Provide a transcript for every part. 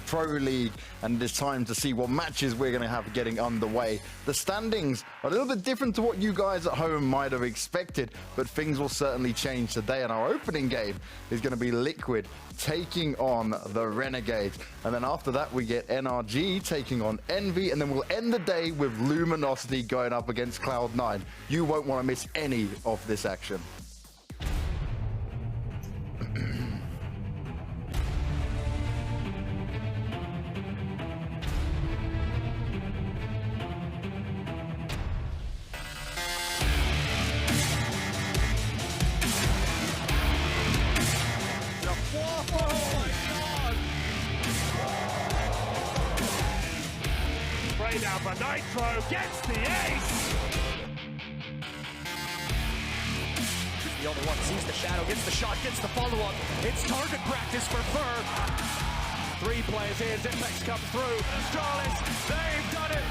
Pro League, and it's time to see what matches we're going to have getting underway. The standings are a little bit different to what you guys at home might have expected, but things will certainly change today, and our opening game is going to be Liquid taking on the Renegades. And then after that, we get NRG taking on Envy, and then we'll end the day with Luminosity going up against Cloud9. You won't want to miss any of this action. Down for Nitro, gets the ace! He's the only one, sees the shadow, gets the shot, gets the follow-up. It's target practice for Fur. 3 players here, Zipex comes through. Astralis, they've done it!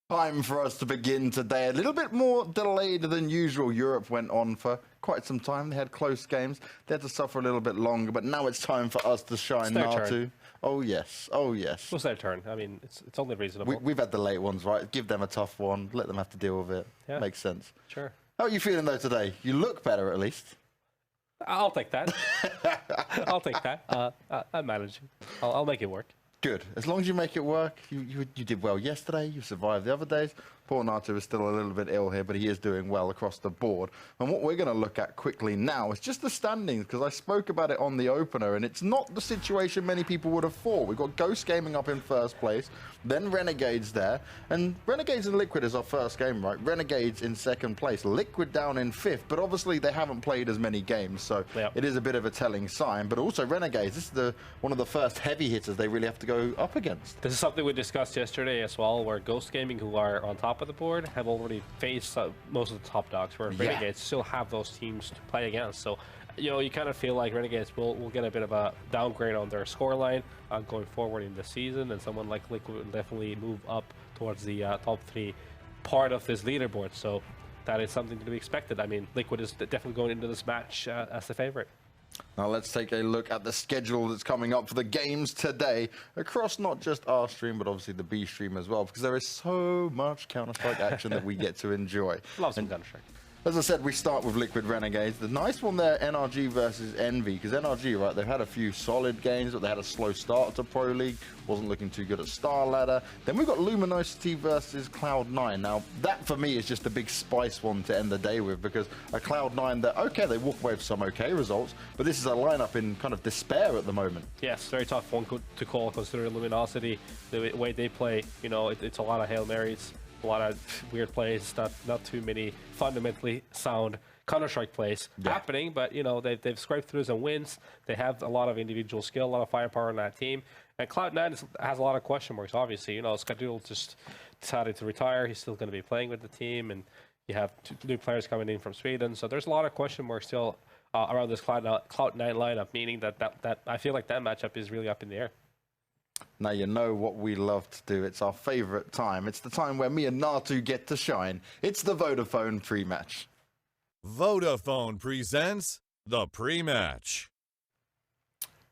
Time for us to begin today. A little bit more delayed than usual. Europe went on for quite some time. They had close games. They had to suffer a little bit longer, but now it's time for us to shine. Natu. Oh yes, oh yes. It was their turn. I mean, it's only reasonable. We've had the late ones, right? Give them a tough one. Let them have to deal with it. Yeah. Makes sense. Sure. How are you feeling though today? You look better at least. I'll take that. I'll take that. I'm managing. I'll make it work. Good. As long as you make it work, you did well yesterday. You survived the other days. Poor Natu is still a little bit ill here, but he is doing well across the board. And what we're going to look at quickly now is just the standings, because I spoke about it on the opener, and it's not the situation many people would have thought. We've got Ghost Gaming up in first place, then Renegades there, and Renegades and Liquid is our first game, right? Renegades in second place, Liquid down in fifth, but obviously they haven't played as many games, so It is a bit of a telling sign. But also Renegades, this is one of the first heavy hitters they really have to go up against. This is something we discussed yesterday as well, where Ghost Gaming, who are on top of the board, have already faced most of the top dogs, where Renegades still have those teams to play against. So, you kind of feel like Renegades will get a bit of a downgrade on their scoreline going forward in the season, and someone like Liquid will definitely move up towards the top 3 part of this leaderboard. So that is something to be expected. I mean, Liquid is definitely going into this match as the favorite. Now let's take a look at the schedule that's coming up for the games today across not just our stream, but obviously the B stream as well, because there is so much Counter-Strike action that we get to enjoy. Love some Counter-Strike. As I said, we start with Liquid Renegades. The nice one there, NRG versus Envy, because NRG, right, they've had a few solid games, but they had a slow start to Pro League, wasn't looking too good at Star Ladder. Then we've got Luminosity versus Cloud9. Now, that for me is just a big spice one to end the day with, because a Cloud9 that, okay, they walk away with some okay results, but this is a lineup in kind of despair at the moment. Yes, very tough one to call, considering Luminosity, the way they play, it's a lot of Hail Marys. A lot of weird plays, not too many fundamentally sound Counter-Strike plays happening, but they've scraped through some wins. They have a lot of individual skill, a lot of firepower on that team. And Cloud9 has a lot of question marks, obviously. Skadul just decided to retire. He's still going to be playing with the team, and you have 2 new players coming in from Sweden. So there's a lot of question marks still around this Cloud9 lineup, meaning that I feel like that matchup is really up in the air. Now you know what we love to do. It's our favorite time. It's the time where me and Natu get to shine. It's the Vodafone pre-match. Vodafone presents the pre-match.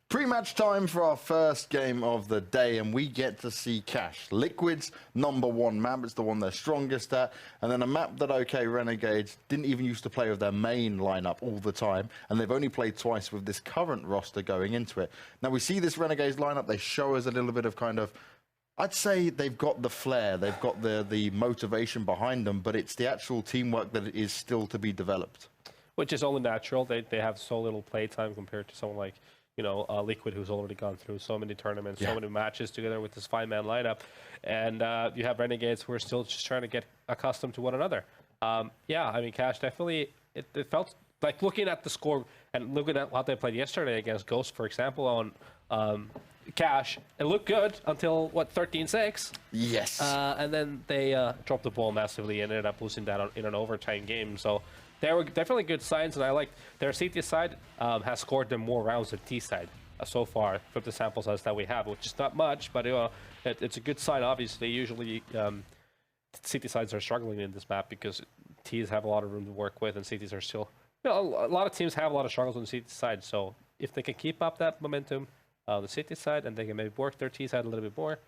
Pre-match time for our first game of the day, and we get to see Cash, Liquid's #1 map. It's the one they're strongest at, and then a map that, okay, Renegades didn't even used to play with their main lineup all the time, and they've only played twice with this current roster going into it. Now we see this Renegades lineup, they show us a little bit of kind of, I'd say they've got the flair, they've got the motivation behind them, but it's the actual teamwork that is still to be developed. Which is only natural. They have so little play time compared to someone like Liquid, who's already gone through so many tournaments, so many matches together with this 5-man lineup. And you have Renegades who are still just trying to get accustomed to one another. I mean, Cash definitely, it felt like, looking at the score and looking at how they played yesterday against Ghost, for example, on Cash, it looked good until, 13-6? Yes. And then they dropped the ball massively and ended up losing that in an overtime game. So there were definitely good signs, and I like their CT side has scored them more rounds than T side so far from the sample size that we have, which is not much, but it's a good sign. Obviously, usually CT sides are struggling in this map because Ts have a lot of room to work with, and CTs are still You know, a lot of teams have a lot of struggles on the City side, so if they can keep up that momentum on the City side and they can maybe work their T side a little bit more,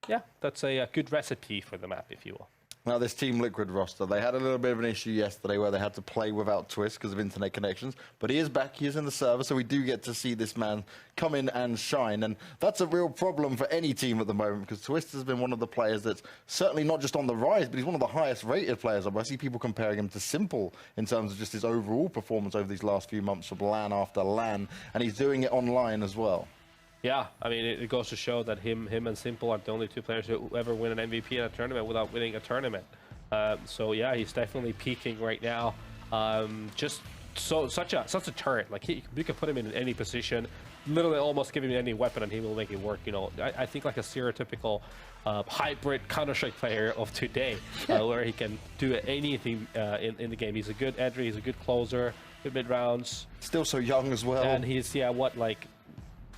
yeah, that's a good recipe for the map, if you will. Now, this Team Liquid roster, they had a little bit of an issue yesterday where they had to play without Twist because of internet connections, but he is back, he is in the server, so we do get to see this man come in and shine, and that's a real problem for any team at the moment because Twist has been one of the players that's certainly not just on the rise, but he's one of the highest rated players. I see people comparing him to Simple in terms of just his overall performance over these last few months of LAN after LAN, and he's doing it online as well. Yeah, I mean, it goes to show that him and Simple are the only two players who ever win an MVP in a tournament without winning a tournament. So yeah, he's definitely peaking right now. Just such a turret. Like you can put him in any position, literally almost give him any weapon and he will make it work. You know, I think like a stereotypical hybrid Counter-Strike player of today, where he can do anything in the game. He's a good entry, he's a good closer, good mid rounds. Still so young as well. And he's what, like,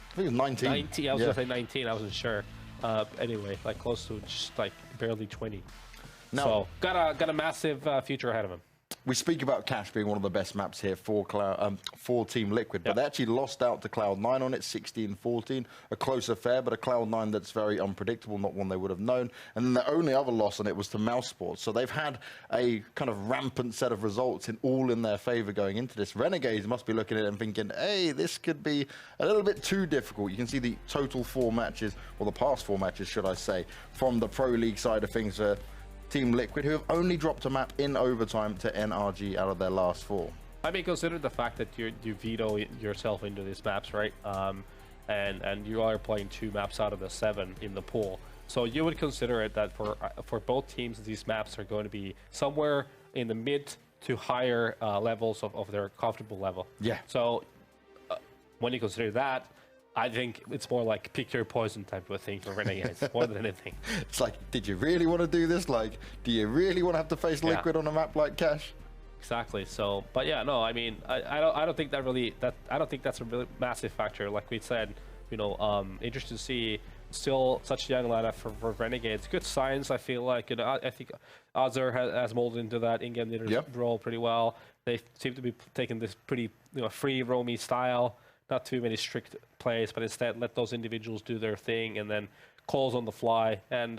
I think he was 19. 19. I was gonna say 19. I wasn't sure. Anyway, like close to just like barely 20. No. So got a massive future ahead of him. We speak about Cash being one of the best maps here for Team Liquid, but they actually lost out to Cloud9 on it, 16-14, a close affair, but a Cloud9 that's very unpredictable, not one they would have known. And then the only other loss on it was to Mousesports. So they've had a kind of rampant set of results all in their favor going into this. Renegades must be looking at it and thinking, hey, this could be a little bit too difficult. You can see the total 4 matches, or the past 4 matches, should I say, from the Pro League side of things for Team Liquid, who have only dropped a map in overtime to NRG out of their last 4. I mean, consider the fact that you veto yourself into these maps, right? And you are playing 2 maps out of the 7 in the pool. So you would consider it that for both teams, these maps are going to be somewhere in the mid to higher levels of their comfortable level. Yeah. So when you consider that, I think it's more like pick your poison type of a thing for Renegades, more than anything. It's like, did you really want to do this? Like, do you really want to have to face Liquid on a map like Cash? Exactly. So, but yeah, no, I mean, I don't think that really I don't think that's a really massive factor. Like we said, you know, interested to see still such a young lineup for Renegades. Good signs, I feel like. You know, I think Azur has molded into that in-game leader role pretty well. They seem to be taking this pretty, you know, free roamy style. Not too many strict plays, but instead let those individuals do their thing and then calls on the fly. And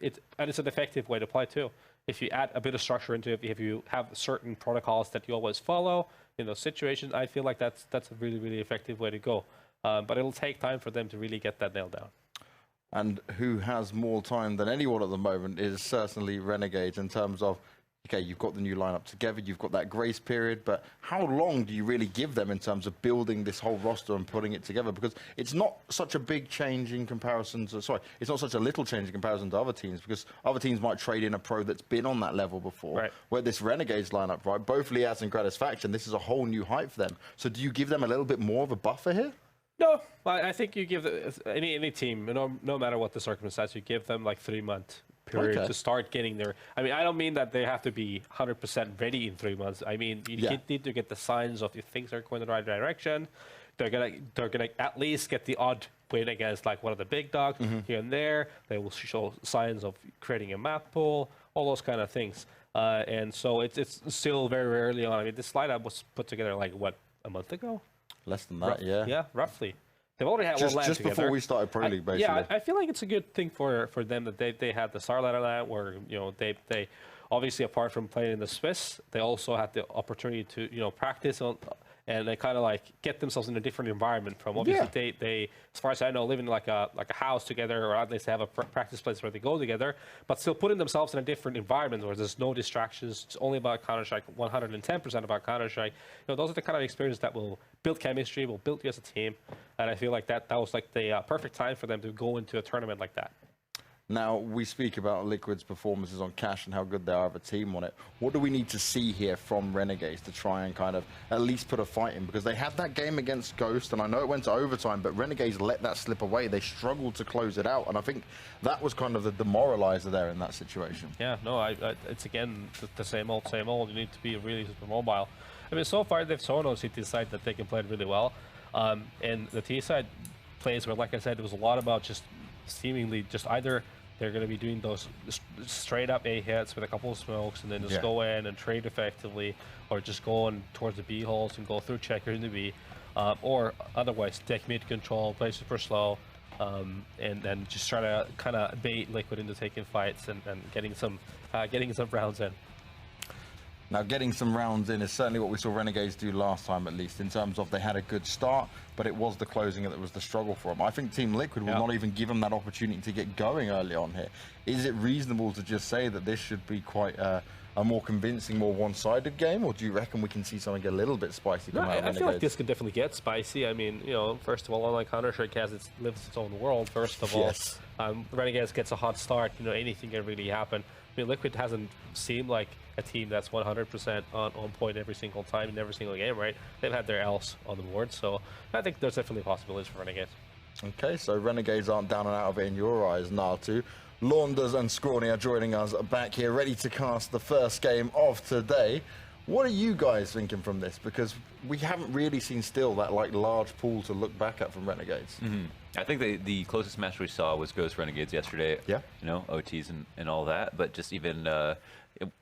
it's an effective way to play too. If you add a bit of structure into it, if you have certain protocols that you always follow in those situations, I feel like that's a really, really effective way to go. But it'll take time for them to really get that nailed down. And who has more time than anyone at the moment is certainly Renegades in terms of, okay, you've got the new lineup together, you've got that grace period, but how long do you really give them in terms of building this whole roster and putting it together? Because it's not such a big change in comparison to, it's not such a little change in comparison to other teams, because other teams might trade in a pro that's been on that level before. Right. Where this Renegades lineup, right, both Liaz and Gratis Faction, this is a whole new height for them. So do you give them a little bit more of a buffer here? No, I think you give any team, no matter what the circumstance, you give them like 3 months. Period to start getting there. I mean, I don't mean that they have to be 100% ready in 3 months. I mean, you need to get the signs of if things are going in the right direction. They're gonna at least get the odd win against like one of the big dogs here and there. They will show signs of creating a map pool, all those kind of things. And so it's still very early on. I mean, this lineup was put together like what, a month ago? Less than that, yeah, roughly. They've already had one LAN just together. Before we started Pro League, basically. Yeah, I feel like it's a good thing for them that they had the Starlight LAN, where they obviously, apart from playing in the Swiss, they also had the opportunity to practice on, and they kind of like get themselves in a different environment from. Obviously, they as far as I know, live in like a house together, or at least they have a practice place where they go together, but still putting themselves in a different environment where there's no distractions. It's only about Counter-Strike, 110% about Counter-Strike. Those are the kind of experiences that will build chemistry, will build you as a team, and I feel like that was like the perfect time for them to go into a tournament like that. Now, we speak about Liquid's performances on Cash and how good they are of a team on it. What do we need to see here from Renegades to try and kind of at least put a fight in? Because they had that game against Ghost, and I know it went to overtime, but Renegades let that slip away. They struggled to close it out, and I think that was kind of the demoralizer there in that situation. Yeah, no, it's again the same old, same old. You need to be really super mobile. I mean, so far they've shown on CT side that they can play it really well. And the T side plays where, like I said, it was a lot about just seemingly just either they're going to be doing those straight up A hits with a couple of smokes, and then just go in and trade effectively, or just go on towards the B holes and go through checker in the B, or otherwise take mid control, play super slow, and then just try to kind of bait Liquid into taking fights and getting some rounds in. Now, getting some rounds in is certainly what we saw Renegades do last time, at least, in terms of they had a good start, but it was the closing that was the struggle for them. I think Team Liquid will not even give them that opportunity to get going early on here. Is it reasonable to just say that this should be quite a more convincing, more one-sided game, or do you reckon we can see something a little bit spicy come out of I feel like this could definitely get spicy. I mean, first of all, unlike Counter-Strike lives its own world, first of all. Renegades gets a hot start, anything can really happen. I mean, Liquid hasn't seemed like a team that's 100% on point every single time in every single game, right? They've had their L's on the board, so I think there's definitely possibilities for Renegades. Okay, so Renegades aren't down and out of it in your eyes, Natu. Launders and Scrawny are joining us back here, ready to cast the first game of today. What are you guys thinking from this? Because we haven't really seen still that large pool to look back at from Renegades. I think the closest match we saw was Ghost Renegades yesterday. Yeah. OTs and all that, but just even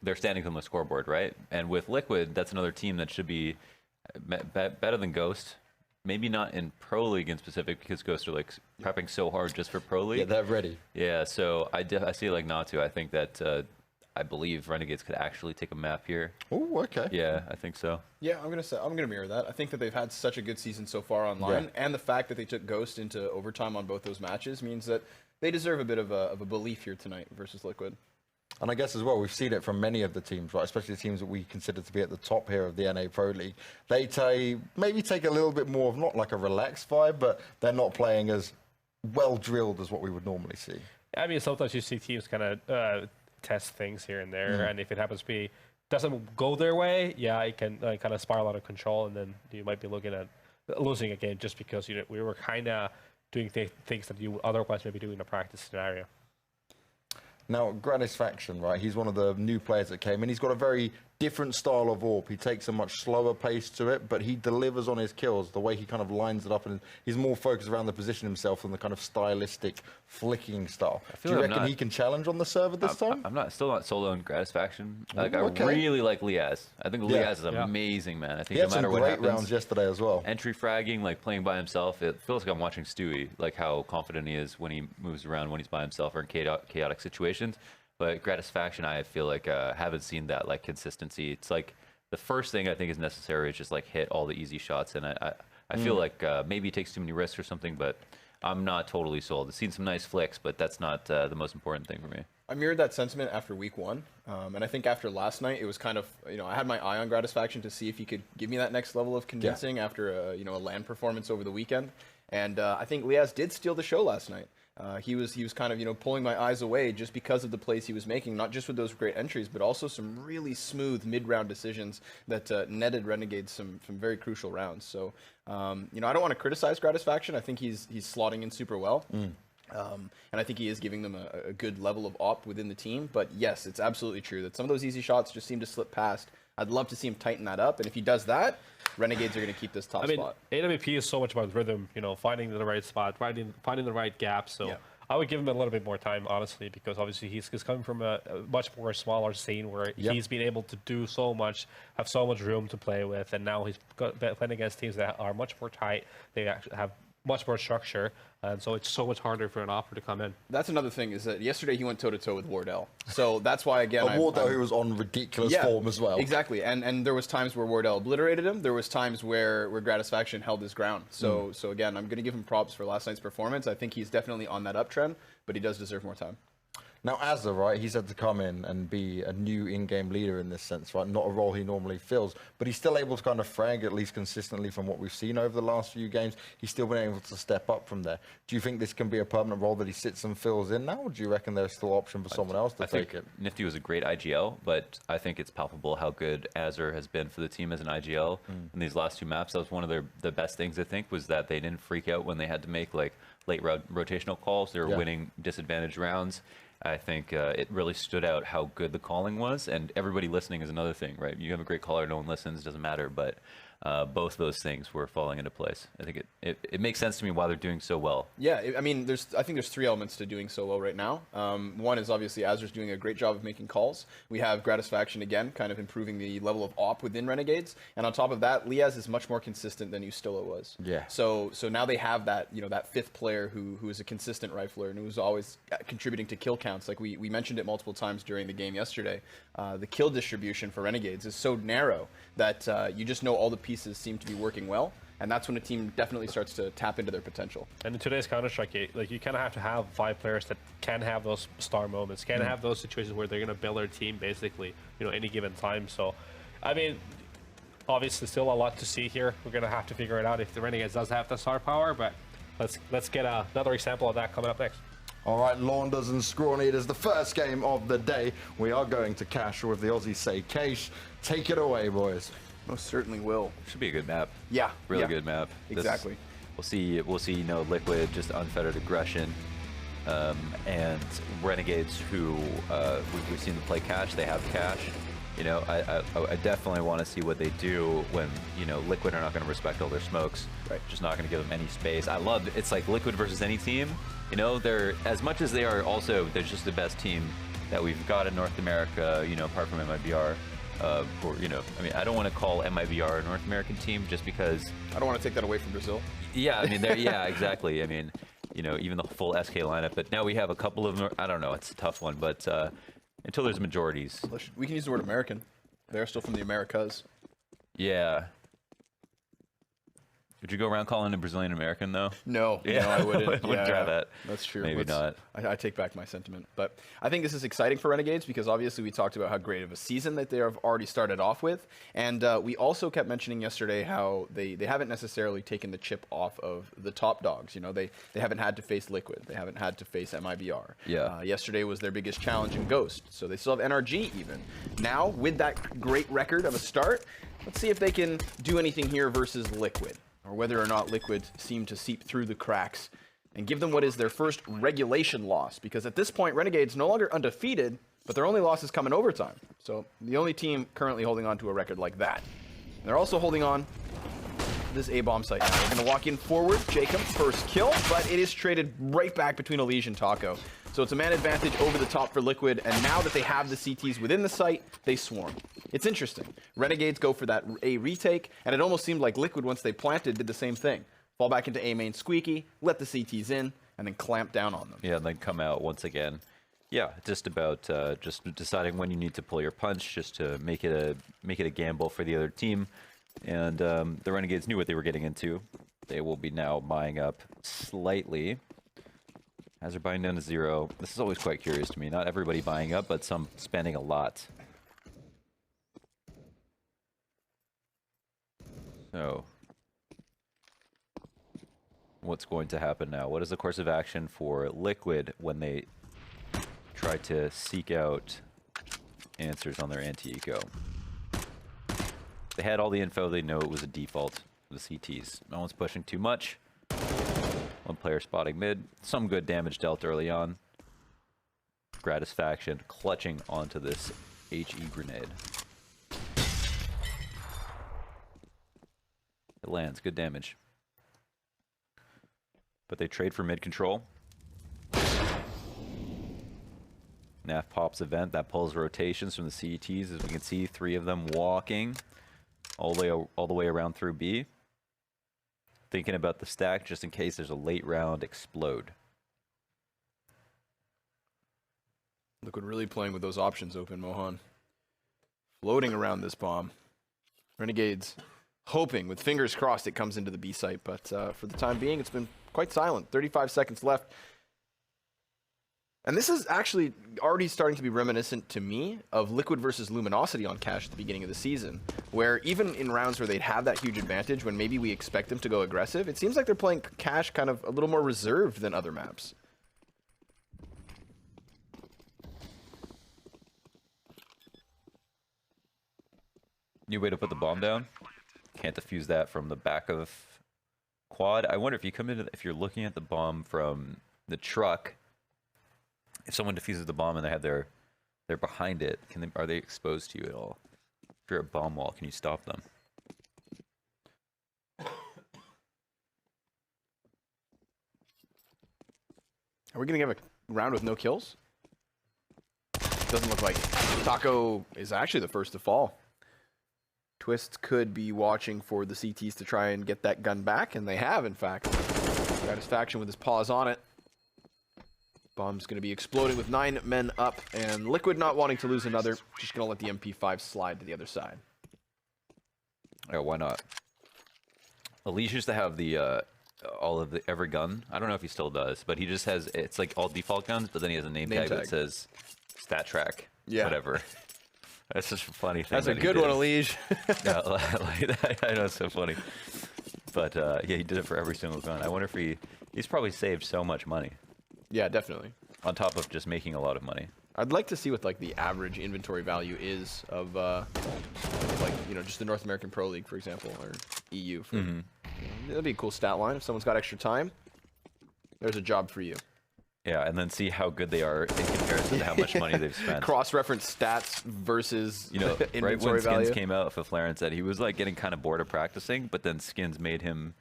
their standings on the scoreboard, right? And with Liquid, that's another team that should be better than Ghost. Maybe not in Pro League in specific, because Ghost are prepping so hard just for Pro League. Yeah, they're ready. Yeah, so I see it like Natu. I think that I believe Renegades could actually take a map here. Oh, okay. Yeah, I think so. Yeah, I'm gonna mirror that. I think that they've had such a good season so far online, and the fact that they took Ghost into overtime on both those matches means that they deserve a bit of a belief here tonight versus Liquid. And I guess as well, we've seen it from many of the teams, right? Especially the teams that we consider to be at the top here of the NA Pro League. They maybe take a little bit more of not like a relaxed vibe, but they're not playing as well drilled as what we would normally see. I mean, sometimes you see teams kind of test things here and there, and if it happens to be doesn't go their way, it can kind of spiral out of control, and then you might be looking at losing a game just because we were kind of doing things that you would otherwise maybe do in a practice scenario. Now, Gratisfaction, right? He's one of the new players that came in. He's got a very different style of AWP. He takes a much slower pace to it, but he delivers on his kills. The way he kind of lines it up, and he's more focused around the position himself than the kind of stylistic flicking style. Do you reckon he can challenge on the server this time? I'm still not sold on Gratisfaction. I really like Liaz. I think Liaz is amazing, man. I think he no matter what happens. He had some great rounds yesterday as well. Entry fragging, playing by himself. It feels like I'm watching Stewie, how confident he is when he moves around, when he's by himself or in chaotic situations. But Gratisfaction, I feel like haven't seen that consistency. It's the first thing I think is necessary is just hit all the easy shots, and I feel like maybe he takes too many risks or something, but I'm not totally sold. I've seen some nice flicks, but that's not the most important thing for me. I mirrored that sentiment after week one, and I think after last night, it was kind of, I had my eye on Gratisfaction to see if he could give me that next level of convincing after a LAN performance over the weekend, and I think Liaz did steal the show last night. He was kind of pulling my eyes away just because of the plays he was making, not just with those great entries, but also some really smooth mid-round decisions that netted Renegades some very crucial rounds. So I don't want to criticize Gratisfaction. I think he's slotting in super well. And I think he is giving them a good level of op within the team. But yes, it's absolutely true that some of those easy shots just seem to slip past. I'd love to see him tighten that up, and if he does that, Renegades are going to keep this top spot. AWP is so much about rhythm, finding the right spot, finding the right gap. So I would give him a little bit more time, honestly, because obviously he's coming from a much more smaller scene where he's been able to do so much, have so much room to play with, and now he's playing against teams that are much more tight. They actually have much more structure, and so it's so much harder for an offer to come in. That's another thing, is that yesterday he went toe-to-toe with Wardell. So that's why, again... Wardell, who was on ridiculous form as well. Exactly, and there was times where Wardell obliterated him. There was times where Gratisfaction held his ground. So again, I'm going to give him props for last night's performance. I think he's definitely on that uptrend, but he does deserve more time. Now, Azza, right, he's had to come in and be a new in-game leader in this sense, right? Not a role he normally fills, but he's still able to kind of frag, at least consistently from what we've seen over the last few games. He's still been able to step up from there. Do you think this can be a permanent role that he sits and fills in now, or do you reckon there's still option for someone else to take it? Nifty was a great IGL, but I think it's palpable how good Azzer has been for the team as an IGL in these last two maps. That was one of the best things, I think, was that they didn't freak out when they had to make late rotational calls. They were winning disadvantaged rounds. I think it really stood out how good the calling was, and everybody listening is another thing, right? You have a great caller, no one listens, doesn't matter, but both those things were falling into place. I think it makes sense to me why they're doing so well. Yeah, I mean, I think there's 3 elements to doing so well right now. One is obviously Azur's doing a great job of making calls. We have Gratisfaction again, kind of improving the level of op within Renegades, and on top of that, Liaz is much more consistent than Ustilla was. Yeah. So now they have that, you know, that 5th player who is a consistent rifler and who's always contributing to kill counts. Like we mentioned it multiple times during the game yesterday. The kill distribution for Renegades is so narrow that you just know all the pieces seem to be working well, and that's when a team definitely starts to tap into their potential. And in today's Counter-Strike, like, you kind of have to have 5 players that can have those star moments, can have those situations where they're going to build their team basically, you know, any given time. So, I mean, obviously still a lot to see here. We're going to have to figure it out if the Renegades does have the star power, but let's get another example of that coming up next. All right, Launders and Scrawny, it is the first game of the day. We are going to cash with the Aussie say Cash. Take it away, boys. Most certainly will. Should be a good map. Yeah. Really yeah. good map. Exactly. We'll see, you know, Liquid, just unfettered aggression. And Renegades, who we've seen them play cash, they have cash. You know, I definitely want to see what they do when, you know, Liquid are not going to respect all their smokes. Right. Just not going to give them any space. I love it's like Liquid versus any team. You know, they're, as much as they are also, they're just the best team that we've got in North America, you know, apart from MIBR. Or, you know, I mean, I don't want to call MIBR a North American team just because... I don't want to take that away from Brazil. Yeah, I mean, yeah, exactly. I mean, you know, even the full SK lineup. But now we have a couple of... I don't know, it's a tough one. But until there's majorities... We can use the word American. They're still from the Americas. Yeah. Would you go around calling a Brazilian American, though? No, Yeah. no, I wouldn't. Wouldn't try that. That's true. Maybe not. I take back my sentiment. But I think this is exciting for Renegades because obviously we talked about how great of a season that they have already started off with. And we also kept mentioning yesterday how they haven't necessarily taken the chip off of the top dogs. You know, they haven't had to face Liquid. They haven't had to face MIBR. Yeah. Yesterday was their biggest challenge in Ghost. So they still have NRG even. Now, with that great record of a start, let's see if they can do anything here versus Liquid, or whether or not Liquid seem to seep through the cracks and give them what is their first regulation loss. Because at this point, Renegades no longer undefeated, but their only loss is come in overtime. So the only team currently holding on to a record like that. They're also holding on to this A-bomb site now. They're going to walk in forward. Jacob, first kill, but it is traded right back between Elise and Taco. So it's a man advantage over the top for Liquid, and now that they have the CTs within the site, they swarm. It's interesting. Renegades go for that A retake, and it almost seemed like Liquid, once they planted, did the same thing. Fall back into A main squeaky, let the CTs in, and then clamp down on them. Yeah, and then come out once again. Yeah, just about just deciding when you need to pull your punch, just to make it a gamble for the other team. And the Renegades knew what they were getting into. They will be now buying up slightly. As they're buying down to 0. This is always quite curious to me. Not everybody buying up, but some spending a lot. So, what's going to happen now? What is the course of action for Liquid when they try to seek out answers on their anti-eco? They had all the info. They know it was a default for the CTs. No one's pushing too much. One player spotting mid. Some good damage dealt early on. Gratisfaction clutching onto this HE grenade. It lands. Good damage. But they trade for mid control. Naf pops event. That pulls rotations from the CTs. As we can see, 3 of them walking all the way around through B. Thinking about the stack just in case there's a late round explode. Liquid really playing with those options open, Mohan. Floating around this bomb. Renegades hoping, with fingers crossed, it comes into the B site, but for the time being, it's been quite silent. 35 seconds left. And this is actually already starting to be reminiscent to me of Liquid versus Luminosity on Cash at the beginning of the season, where even in rounds where they'd have that huge advantage, when maybe we expect them to go aggressive, it seems like they're playing Cash kind of a little more reserved than other maps. New way to put the bomb down. Can't defuse that from the back of quad. I wonder if you come into, if you're looking at the bomb from the truck, if someone defuses the bomb and they have they're behind it, are they exposed to you at all? If you're a bomb wall, can you stop them? Are we going to give a round with no kills? Doesn't look like it. Taco is actually the first to fall. Twist could be watching for the CTs to try and get that gun back, and they have, in fact. Satisfaction with his paws on it. Bomb's going to be exploding with 9 men up, and Liquid not wanting to lose another. Just going to let the MP5 slide to the other side. Yeah, why not? Elise used to have the all of every gun. I don't know if he still does, but he just has, it's like all default guns, but then he has a name tag that says stat track, whatever. That's just a funny thing. That's a good one, Elise. Yeah, I know, it's so funny. But yeah, he did it for every single gun. I wonder if he's probably saved so much money. Yeah, definitely. On top of just making a lot of money. I'd like to see what like the average inventory value is of like, you know, just the North American Pro League, for example, or EU. For, that'd be a cool stat line. If someone's got extra time, there's a job for you. Yeah, and then see how good they are in comparison to how much money they've spent. Cross-reference stats versus, you know, inventory right when value. Skins came out, Flaren said he was like getting kind of bored of practicing, but then Skins made him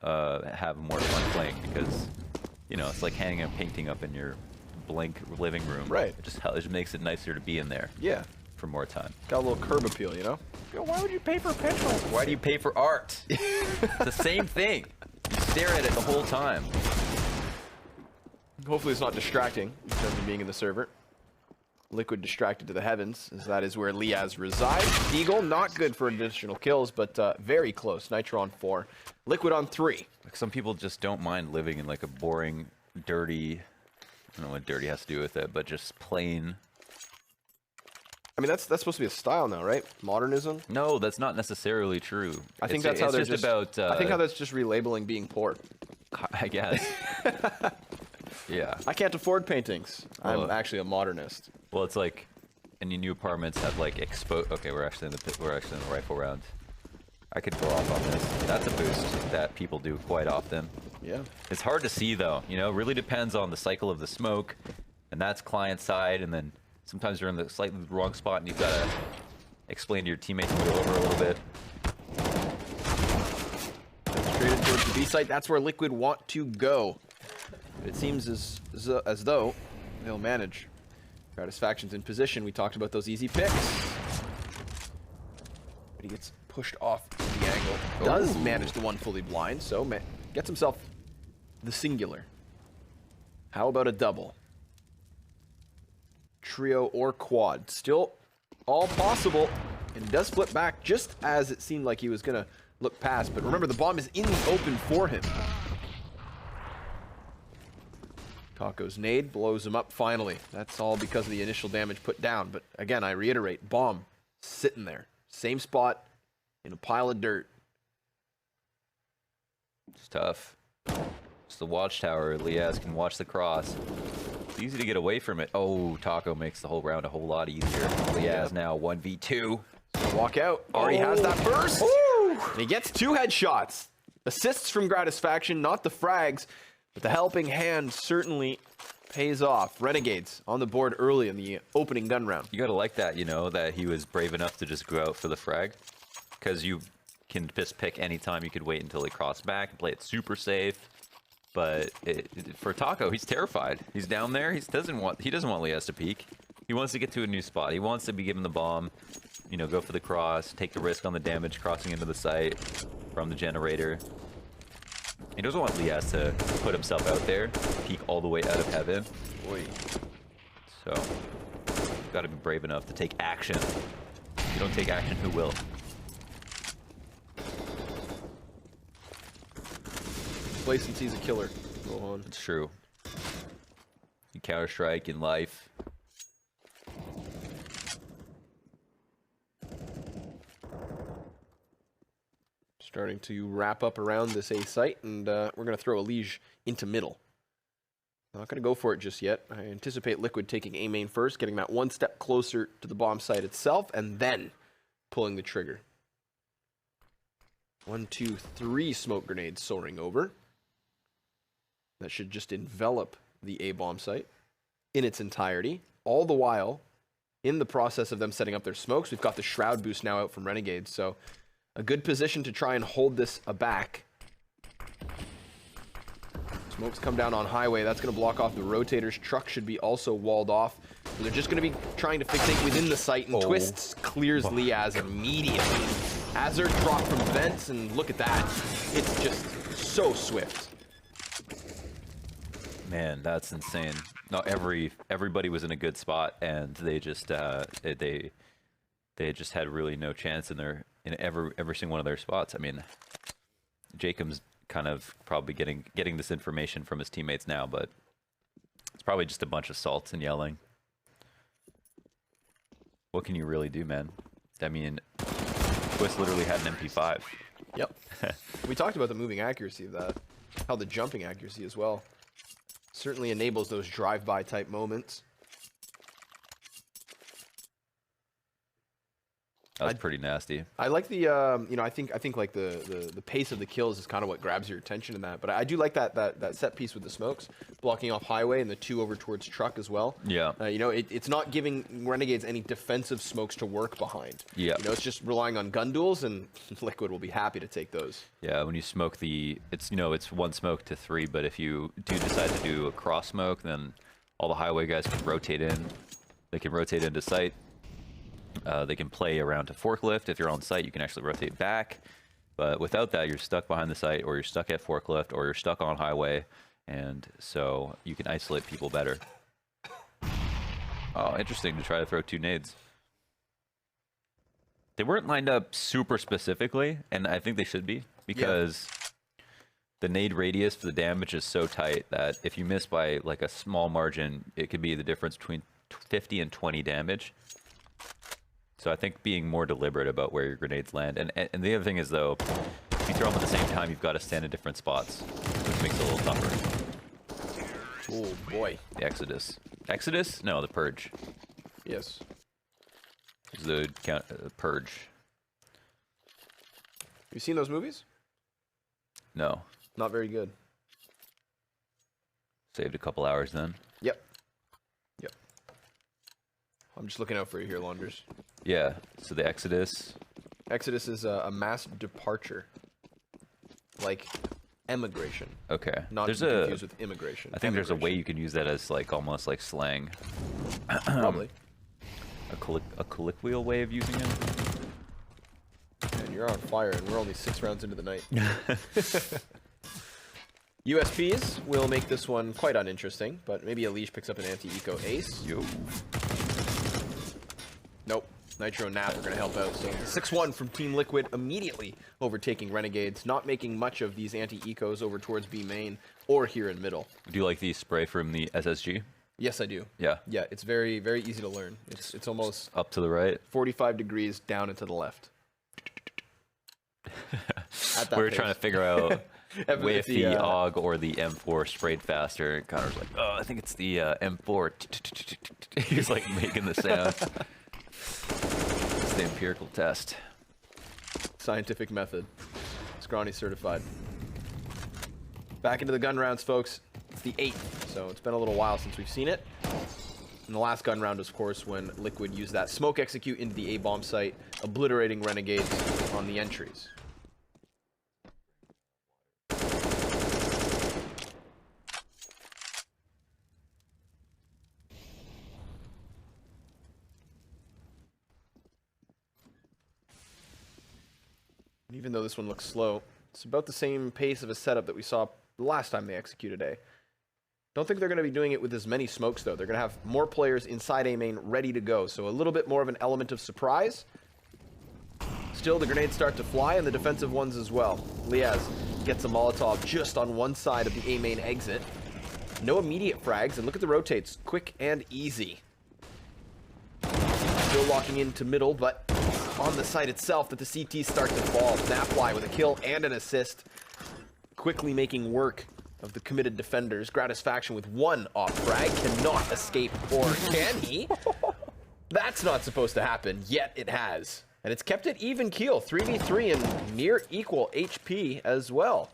have more fun playing because, you know, it's like hanging a painting up in your blank living room. Right. It just makes it nicer to be in there. Yeah. For more time. Got a little curb appeal, you know? Yo, why would you pay for a petrol? Why do you pay for art? It's the same thing. You stare at it the whole time. Hopefully it's not distracting in terms of being in the server. Liquid distracted to the heavens, as that is where Liaz resides. Eagle, not good for additional kills, but very close. Nitro on 4. Liquid on 3. Like some people just don't mind living in like a boring, dirty, I don't know what dirty has to do with it, but just plain. I mean, that's supposed to be a style now, right? Modernism? No, that's not necessarily true. I think that's how they're just about. I think how that's just relabeling being poor. I guess. Yeah. I can't afford paintings. I'm actually a modernist. Well, it's like any new apartments have like Okay, we're actually in the rifle round. I could go off on this. That's a boost that people do quite often. Yeah. It's hard to see though. You know, it really depends on the cycle of the smoke, and that's client side, and then sometimes you're in the slightly wrong spot, and you've got to explain to your teammates to go over a little bit. Straight in towards the B site. That's where Liquid want to go. It seems as though they'll manage. Satisfaction's in position. We talked about those easy picks. But he gets pushed off the angle. Does manage the one fully blind, so gets himself the singular. How about a double? Trio or quad. Still all possible. And does flip back just as it seemed like he was going to look past. But remember, the bomb is in the open for him. Taco's nade blows him up finally. That's all because of the initial damage put down. But again, I reiterate, bomb sitting there. Same spot in a pile of dirt. It's tough. It's the watchtower. Liaz can watch the cross. It's easy to get away from it. Oh, Taco makes the whole round a whole lot easier. Liaz now 1v2. Walk out. Already has that burst. And he gets 2 headshots. Assists from Gratisfaction, not the frags. But the helping hand certainly pays off. Renegades on the board early in the opening gun round. You gotta like that, you know, that he was brave enough to just go out for the frag. Because you can just pick any time. You could wait until they cross back and play it super safe. But for Taco, he's terrified. He's down there. He doesn't want Liaz to peek. He wants to get to a new spot. He wants to be given the bomb, you know, go for the cross, take the risk on the damage crossing into the site from the generator. He doesn't want Liaz to put himself out there, peek all the way out of heaven. Oy. So, you've got to be brave enough to take action. If you don't take action, who will? Complacency's a killer. Go on. It's true. You Counter-Strike in life. Starting to wrap up around this A site, and we're going to throw a liege into middle. Not going to go for it just yet. I anticipate Liquid taking A main first, getting that one step closer to the bomb site itself, and then pulling the trigger. 1, 2, 3 smoke grenades soaring over. That should just envelop the A bomb site in its entirety. All the while, in the process of them setting up their smokes, we've got the Shroud boost now out from Renegades, so a good position to try and hold this aback. Smokes come down on highway. That's going to block off the rotators. Truck should be also walled off. So they're just going to be trying to fixate within the site, and Twists clears Liaz immediately. Azure dropped from vents, and look at that. It's just so swift. Man, that's insane. No, everybody was in a good spot, and they just they just had really no chance in every single one of their spots. I mean, Jacob's kind of probably getting this information from his teammates now, but it's probably just a bunch of salts and yelling. What can you really do, man? I mean, Twist literally had an MP5. Yep. We talked about the moving accuracy of that, how the jumping accuracy as well certainly enables those drive-by type moments. That was pretty nasty. I like the, you know, I think like the pace of the kills is kind of what grabs your attention in that. But I do like that set piece with the smokes, blocking off highway and the 2 over towards truck as well. Yeah. You know, it's not giving Renegades any defensive smokes to work behind. Yeah. You know, it's just relying on gun duels, and Liquid will be happy to take those. Yeah, when you smoke it's 1 smoke to 3, but if you do decide to do a cross smoke, then all the highway guys can rotate in. They can rotate into site. They can play around to forklift. If you're on site, you can actually rotate back. But without that, you're stuck behind the site, or you're stuck at forklift, or you're stuck on highway. And so you can isolate people better. Oh, interesting to try to throw 2 nades. They weren't lined up super specifically, and I think they should be, because the nade radius for the damage is so tight that if you miss by like a small margin, it could be the difference between 50 and 20 damage. So I think being more deliberate about where your grenades land. And the other thing is, though, if you throw them at the same time, you've got to stand in different spots, which makes it a little tougher. Oh, boy. The Exodus. Exodus? No, the Purge. Yes. The Purge. You seen those movies? No. Not very good. Saved a couple hours then. Yep. Yep. I'm just looking out for you here, Launders. Yeah, so the Exodus. Exodus is a mass departure. Like emigration. Okay. Not to be confused with immigration. I think there's a way you can use that as like almost like slang. Probably. A colloquial way of using it. Man, you're on fire, and we're only 6 rounds into the night. USPs will make this one quite uninteresting, but maybe Elish picks up an anti-eco ace. Yo. Nope. Nitro and Nap are going to help out. So 6-1 from Team Liquid, immediately overtaking Renegades, not making much of these anti-ecos over towards B main or here in middle. Do you like the spray from the SSG? Yes, I do. Yeah. Yeah, it's very, very easy to learn. It's almost Up to the right. 45 degrees down and to the left. We were trying to figure out if the the, AUG or the M4 sprayed faster. And Connor's like, oh, I think it's the M4. He's like making the sound. It's the empirical test. Scientific method. Scrawny certified. Back into the gun rounds, folks. It's the 8th, so it's been a little while since we've seen it. And the last gun round, of course, when Liquid used that smoke execute into the A-bomb site, obliterating Renegades on the entries. Even though this one looks slow, it's about the same pace of a setup that we saw the last time they executed A. Don't think they're going to be doing it with as many smokes, though. They're going to have more players inside A main ready to go, so a little bit more of an element of surprise. Still, the grenades start to fly, and the defensive ones as well. Liaz gets a Molotov just on one side of the A main exit. No immediate frags, and look at the rotates. Quick and easy. Still locking into middle, but on the site itself that the CTs start to fall. Snapfly with a kill and an assist. Quickly making work of the committed defenders. Gratisfaction with 1 off frag cannot escape, or can he? That's not supposed to happen, yet it has. And it's kept it even keel, 3v3 and near equal HP as well.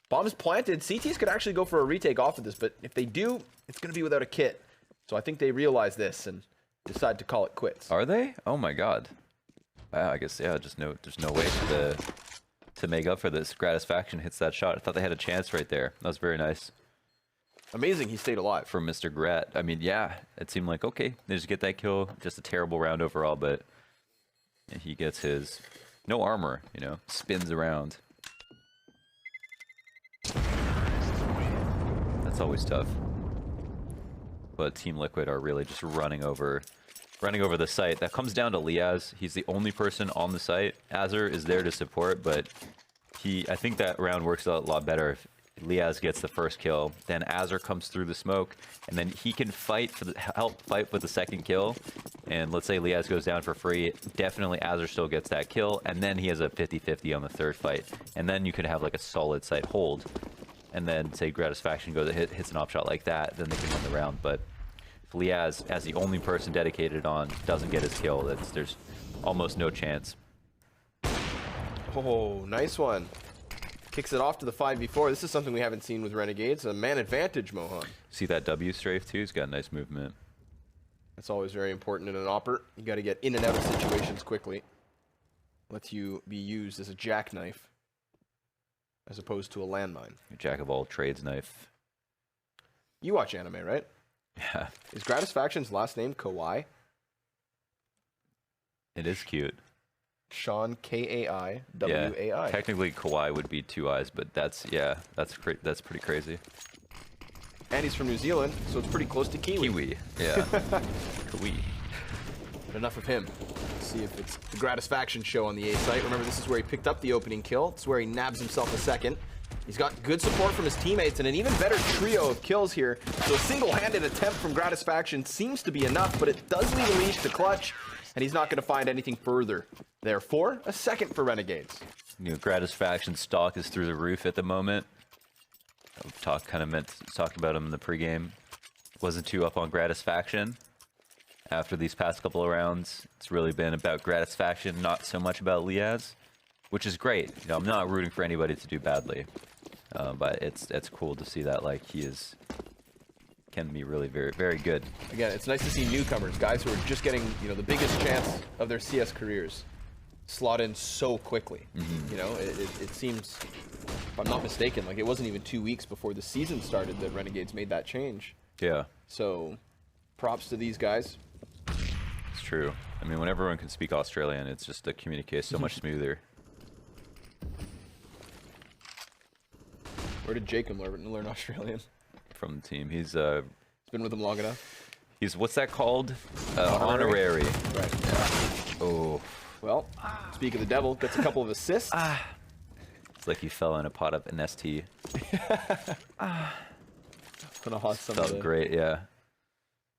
Bombs planted. CTs could actually go for a retake off of this, but if they do, it's going to be without a kit. So I think they realize this and decide to call it quits. Are they? Oh my god. Wow, I guess, yeah, there's no way to make up for this. Gratisfaction hits that shot. I thought they had a chance right there. That was very nice. Amazing he stayed alive. For Mr. Grat. I mean, yeah, it seemed like, okay, they just get that kill. Just a terrible round overall, but he gets his no armor, you know, spins around. That's always tough. But Team Liquid are really just running over the site. That comes down to Liaz. He's the only person on the site. Azur is there to support, but I think that round works a lot better if Liaz gets the first kill, then Azur comes through the smoke, and then he can help fight for the second kill. And let's say Liaz goes down for free, definitely Azur still gets that kill, and then he has a 50-50 on the third fight. And then you could have like a solid site hold. And then say Gratisfaction hits an op shot like that, then they can win the round. But if Liaz, as the only person dedicated on, doesn't get his kill, there's almost no chance. Oh, nice one. Kicks it off to the 5v4. This is something we haven't seen with Renegades. A man advantage, Mohan. See that W strafe too? He's got nice movement. That's always very important in an opper. You got to get in and out of situations quickly. Lets you be used as a jackknife as opposed to a landmine. Jack of all trades knife. You watch anime, right? Yeah. Is Gratisfaction's last name Kawaii? It is cute. Sean K-A-I-W-A-I. Yeah, technically Kawhi would be 2 eyes, but that's pretty crazy. And he's from New Zealand, so it's pretty close to Kiwi. Kiwi, yeah. Kiwi. But enough of him. Let's see if it's the Gratisfaction show on the A site. Remember, this is where he picked up the opening kill. It's where he nabs himself a second. He's got good support from his teammates and an even better trio of kills here. So a single-handed attempt from Gratisfaction seems to be enough, but it does leave a leash to Clutch, and he's not going to find anything further. Therefore, a second for Renegades. You know, Gratisfaction stock is through the roof at the moment. Kind of meant to talk about him in the pregame. Wasn't too up on Gratisfaction. After these past couple of rounds, it's really been about Gratisfaction, not so much about Liaz, which is great. You know, I'm not rooting for anybody to do badly, but it's cool to see that like can be really very, very good. Again, it's nice to see newcomers, guys who are just getting, you know, the biggest chance of their CS careers, slot in so quickly. You know, it seems, if I'm not mistaken, like it wasn't even 2 weeks before the season started that Renegades made that change. Yeah. So, props to these guys. It's true. I mean, when everyone can speak Australian, it's just the communication so much smoother. Where did Jacob learn Australian? From the team. He's been with them long enough. He's what's that called? Honorary. Right. Yeah. Oh. Well, speak of the devil, gets a couple of assists. It's like he fell in a pot of an ST. Put a hot sun. Felt great, yeah.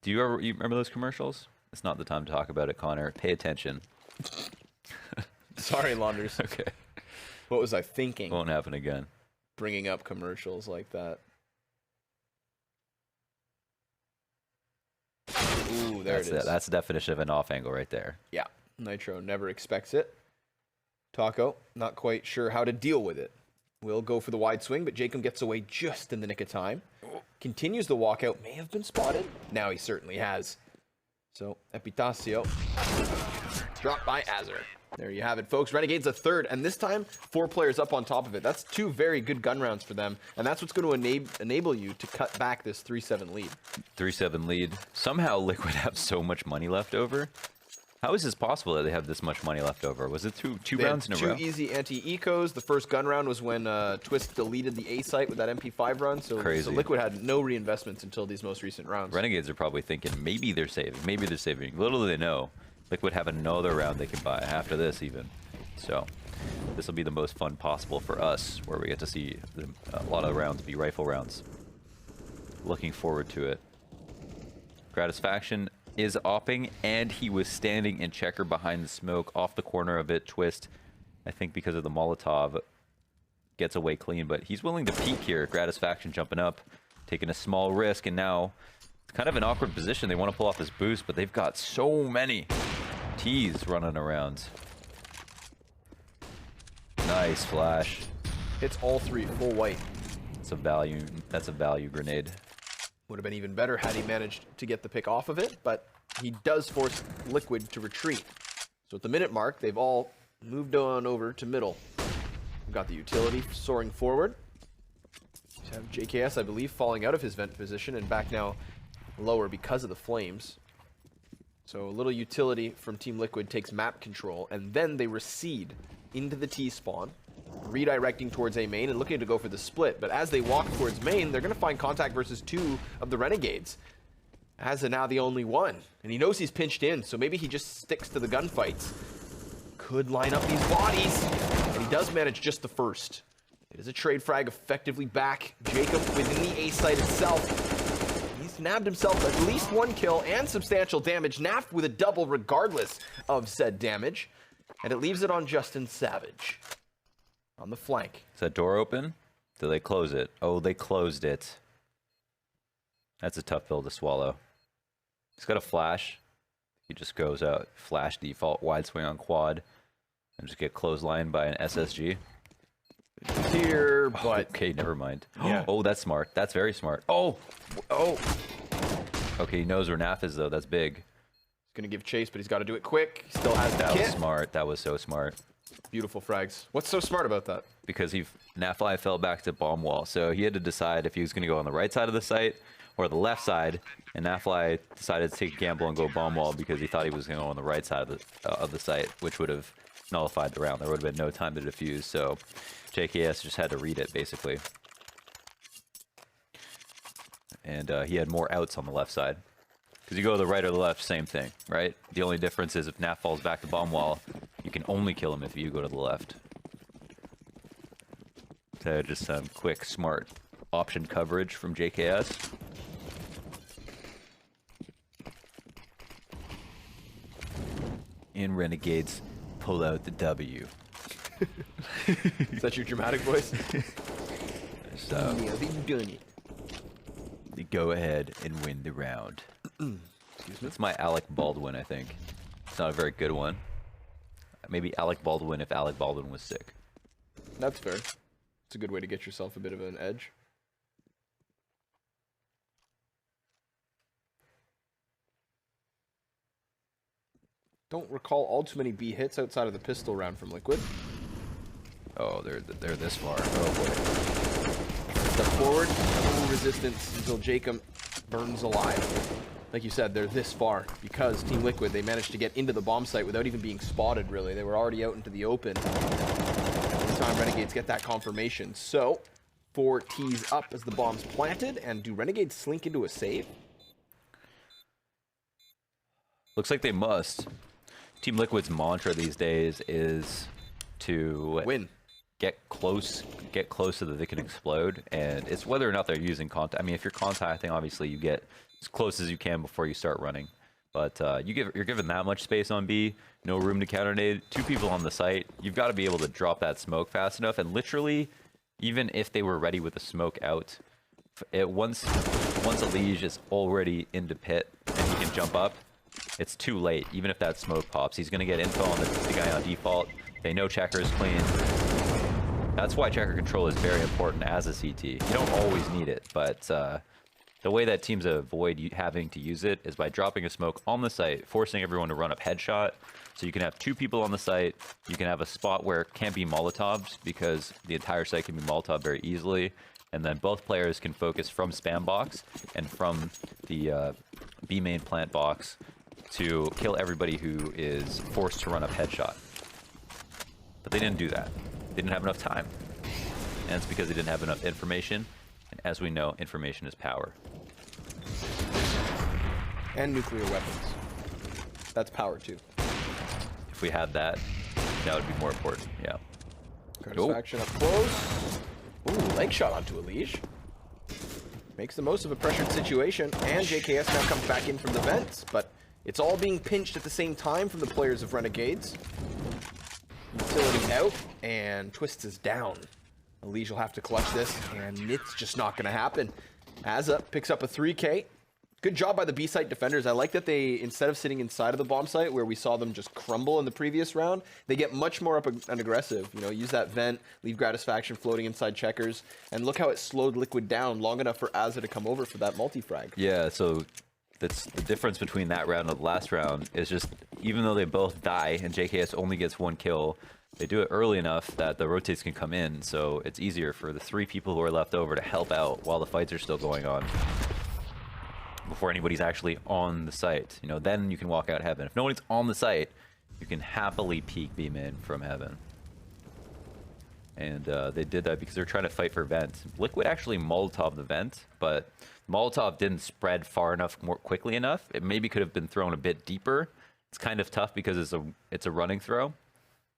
Do you remember those commercials? It's not the time to talk about it, Connor. Pay attention. Sorry, Launders. Okay. What was I thinking? Won't happen again. Bringing up commercials like that. Ooh, there it is. That's the definition of an off angle right there. Yeah, Nitro never expects it. Taco, not quite sure how to deal with it. Will go for the wide swing, but Jacob gets away just in the nick of time. Continues the walkout. May have been spotted. Now he certainly has. So, Epitacio dropped by Azur. There you have it, folks. Renegades a third, and this time, 4 players up on top of it. That's 2 very good gun rounds for them, and that's what's going to enable you to cut back this 3-7 lead. 3-7 lead. Somehow Liquid have so much money left over. How is this possible that they have this much money left over? Was it two rounds in a row? 2 easy anti-ecos. The first gun round was when Twist deleted the A site with that MP5 run, so Liquid had no reinvestments until these most recent rounds. Renegades are probably thinking, maybe they're saving, maybe they're saving. Little do they know, Liquid have another round they can buy after this even. So this will be the most fun possible for us, where we get to see a lot of rounds be rifle rounds. Looking forward to it. Gratisfaction is opping, and he was standing in checker behind the smoke off the corner of it. Twist, I think because of the Molotov, gets away clean, but he's willing to peek here. Gratisfaction jumping up, taking a small risk, and now it's kind of an awkward position. They want to pull off this boost, but they've got so many T's running around. Nice flash. Hits all 3 full white. That's a value grenade. Would have been even better had he managed to get the pick off of it, but he does force Liquid to retreat. So at the minute mark, they've all moved on over to middle. We've got the utility soaring forward. We have JKS, I believe, falling out of his vent position and back now lower because of the flames. So a little utility from Team Liquid takes map control, and then they recede into the T-spawn, redirecting towards A main and looking to go for the split. But as they walk towards main, they're going to find contact versus 2 of the Renegades. Asa now the only one, and he knows he's pinched in, so maybe he just sticks to the gunfights. Could line up these bodies, and he does manage just the first. It is a trade frag effectively back. Jacob within the A site itself. He's nabbed himself at least 1 kill and substantial damage. Naf with a double regardless of said damage. And it leaves it on Justin Savage on the flank. Is that door open? Do they close it? Oh, they closed it. That's a tough pill to swallow. He's got a flash. He just goes out, flash default, wide swing on quad, and just get clotheslined by an SSG. Here, but okay, never mind. Yeah. Oh, that's smart. That's very smart. Oh, oh. Okay, he knows where Naf is though. That's big. He's gonna give chase, but he's got to do it quick. He still has the That kit. was smart. That was so smart. Beautiful frags. What's so smart about that? Because Nafli fell back to bomb wall, so he had to decide if he was going to go on the right side of the site or the left side, and Nafli decided to take a gamble and go bomb wall because he thought he was going to go on the right side of the site, which would have nullified the round. There would have been no time to defuse, so JKS just had to read it, basically. And he had more outs on the left side. Because you go to the right or the left, same thing, right? The only difference is if Naf falls back to bomb wall, you can only kill him if you go to the left. So just some quick, smart option coverage from JKS. And Renegades pull out the W. Is that your dramatic voice? So Yeah, they've done it. they go ahead and win the round. It's my Alec Baldwin, I think. It's not a very good one. Maybe Alec Baldwin if Alec Baldwin was sick. That's fair. It's a good way to get yourself a bit of an edge. Don't recall all too many B hits outside of the pistol round from Liquid. Oh, they're this far. Oh boy. Step forward, no resistance until Jacob burns alive. Like you said, they're this far because Team Liquid, they managed to get into the bomb site without even being spotted, really. They were already out into the open. This time, Renegades get that confirmation. So, 4 T's up as the bomb's planted, and do Renegades slink into a save? Looks like they must. Team Liquid's mantra these days is to Win. get close so that they can explode, and it's whether or not they're using contact. I mean, if you're contacting, obviously you get as close as you can before you start running. But you're given that much space on B, no room to counter-nade, 2 people on the site. You've got to be able to drop that smoke fast enough, and literally, even if they were ready with the smoke out, once a Liege is already into pit and he can jump up, it's too late. Even if that smoke pops, he's going to get info on the guy on default. They know checker is clean. That's why checker control is very important as a CT. You don't always need it, but the way that teams avoid having to use it is by dropping a smoke on the site, forcing everyone to run up headshot. So you can have 2 people on the site. You can have a spot where it can't be Molotovs because the entire site can be Molotov very easily. And then both players can focus from spam box and from the B main plant box to kill everybody who is forced to run up headshot. But they didn't do that. They didn't have enough time. And it's because they didn't have enough information. And as we know, information is power. And nuclear weapons. That's power, too. If we had that, that would be more important. Yeah. Satisfaction up close. Ooh, leg shot onto a Liege. Makes the most of a pressured situation, and JKS now comes back in from the vents, but it's all being pinched at the same time from the players of Renegades. Utility out, and Twist is down. The Liege will have to clutch this, and it's just not going to happen. Asa picks up a 3K. Good job by the B-site defenders. I like that they, instead of sitting inside of the bomb site where we saw them just crumble in the previous round, they get much more up and aggressive. You know, use that vent, leave Gratisfaction floating inside checkers, and look how it slowed Liquid down long enough for Asa to come over for that multi-frag. Yeah, so that's the difference between that round and the last round is just, even though they both die and JKS only gets 1 kill, They do it early enough that the rotates can come in, so it's easier for the 3 people who are left over to help out while the fights are still going on. Before anybody's actually on the site. You know, then you can walk out heaven. If nobody's on the site, you can happily peek beam in from heaven. And they did that because they're trying to fight for vent. Liquid actually Molotov the vent, but Molotov didn't spread far enough, more quickly enough. It maybe could have been thrown a bit deeper. It's kind of tough because it's a running throw,